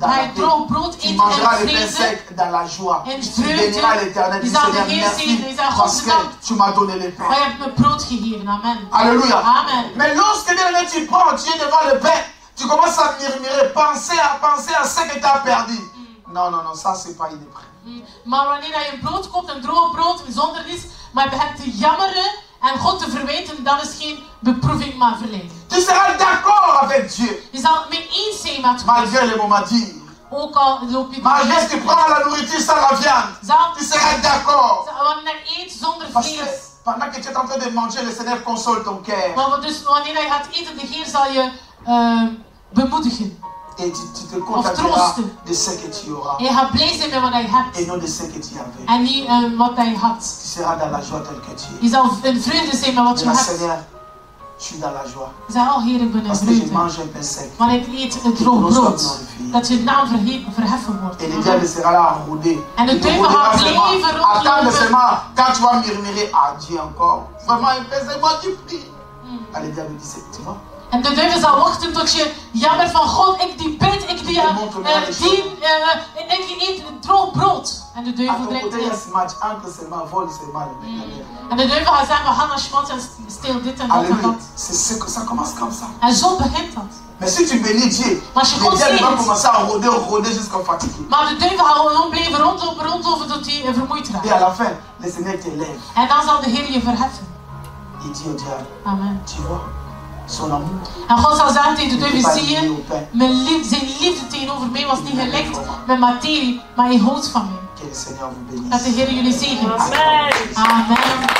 dans la Hij paix. droog brood Tu eet mangeras en le pain vrede. sec dans la joie. En Tu vreugde. béniras l'Éternel. Je Dis zal de Seigneur, Heer merci zegenen. Je zal God parce que bedanken. tu m'as donné le pain. Maar je hebt me brood gegeven. Amen. Alléluia. Amen. Mais lorsque bien aimé, tu prends, tu es devant le pain, tu commences à murmurer, penser à ce que tu as perdu. Non, non, non, ça c'est pas une épreuve. Maar wanneer je een brood koopt, een droog brood, zonder iets, maar je begint te jammeren en God te verwijten, dat is geen beproeving, maar verleiding. Tu seras d'accord avec Dieu. Je zal het mee eens zijn met God. Malgré les moments durs. Ook al loop je Malgré que tu prends la nourriture sans la viande. Tu seras d'accord. Wanneer je eet zonder Parce que vlees. pendant que tu es en train de manger, le Seigneur console ton cœur. Maar dus wanneer je gaat eten, de Heer zal je bemoedigen. Et tu te contenteras de ce que tu auras. En je gaat blij zijn met wat je hebt. Et non de ce que tu avais. En niet wat je had. Tu seras dans la joie telle que tu es. Je zal in vreugde zijn met wat je Mais hebt. Seigneur, je suis dans la joie. Je zegt, oh Heer, ik ben in Parce que je vreugde. mange un pain sec. Wanneer ik eet een droog brood, dat je naam verheffen wordt. Et le diable sera là à rôder. En de Il te duivel rôdera gaat seulement. blijven Attends rondlopen. seulement quand tu vas murmurer à Dieu encore. Vraiment, un pain, c'est moi qui prie. Le diable dit, tu vois. En de duivel zal wachten tot je jammer van God, ik die bid, ik die ik eet een droog brood. En de duivel drinkt in. En de duivel gaat zeggen, we gaan naar Schmat en steel dit en dat en dat. Ça commence comme ça. En zo begint dat. Mais si tu bénis Dieu, le diable va commencer à rôder jusqu'à fatiguer. Maar de duivel gaat gewoon blijven rondlopen tot hij vermoeid raakt. Et à la fin, le Seigneur te lève. En dan zal de Heer je verheffen. Il dit au diable, Amen. tu vois, son amour. En God zal zeggen tegen de duivel, zie je, zijn liefde tegenover mij was niet gelikt met materie, maar hij houdt van mij. Que le Seigneur vous bénisse. Dat de Heer jullie zegent. Amen. Amen.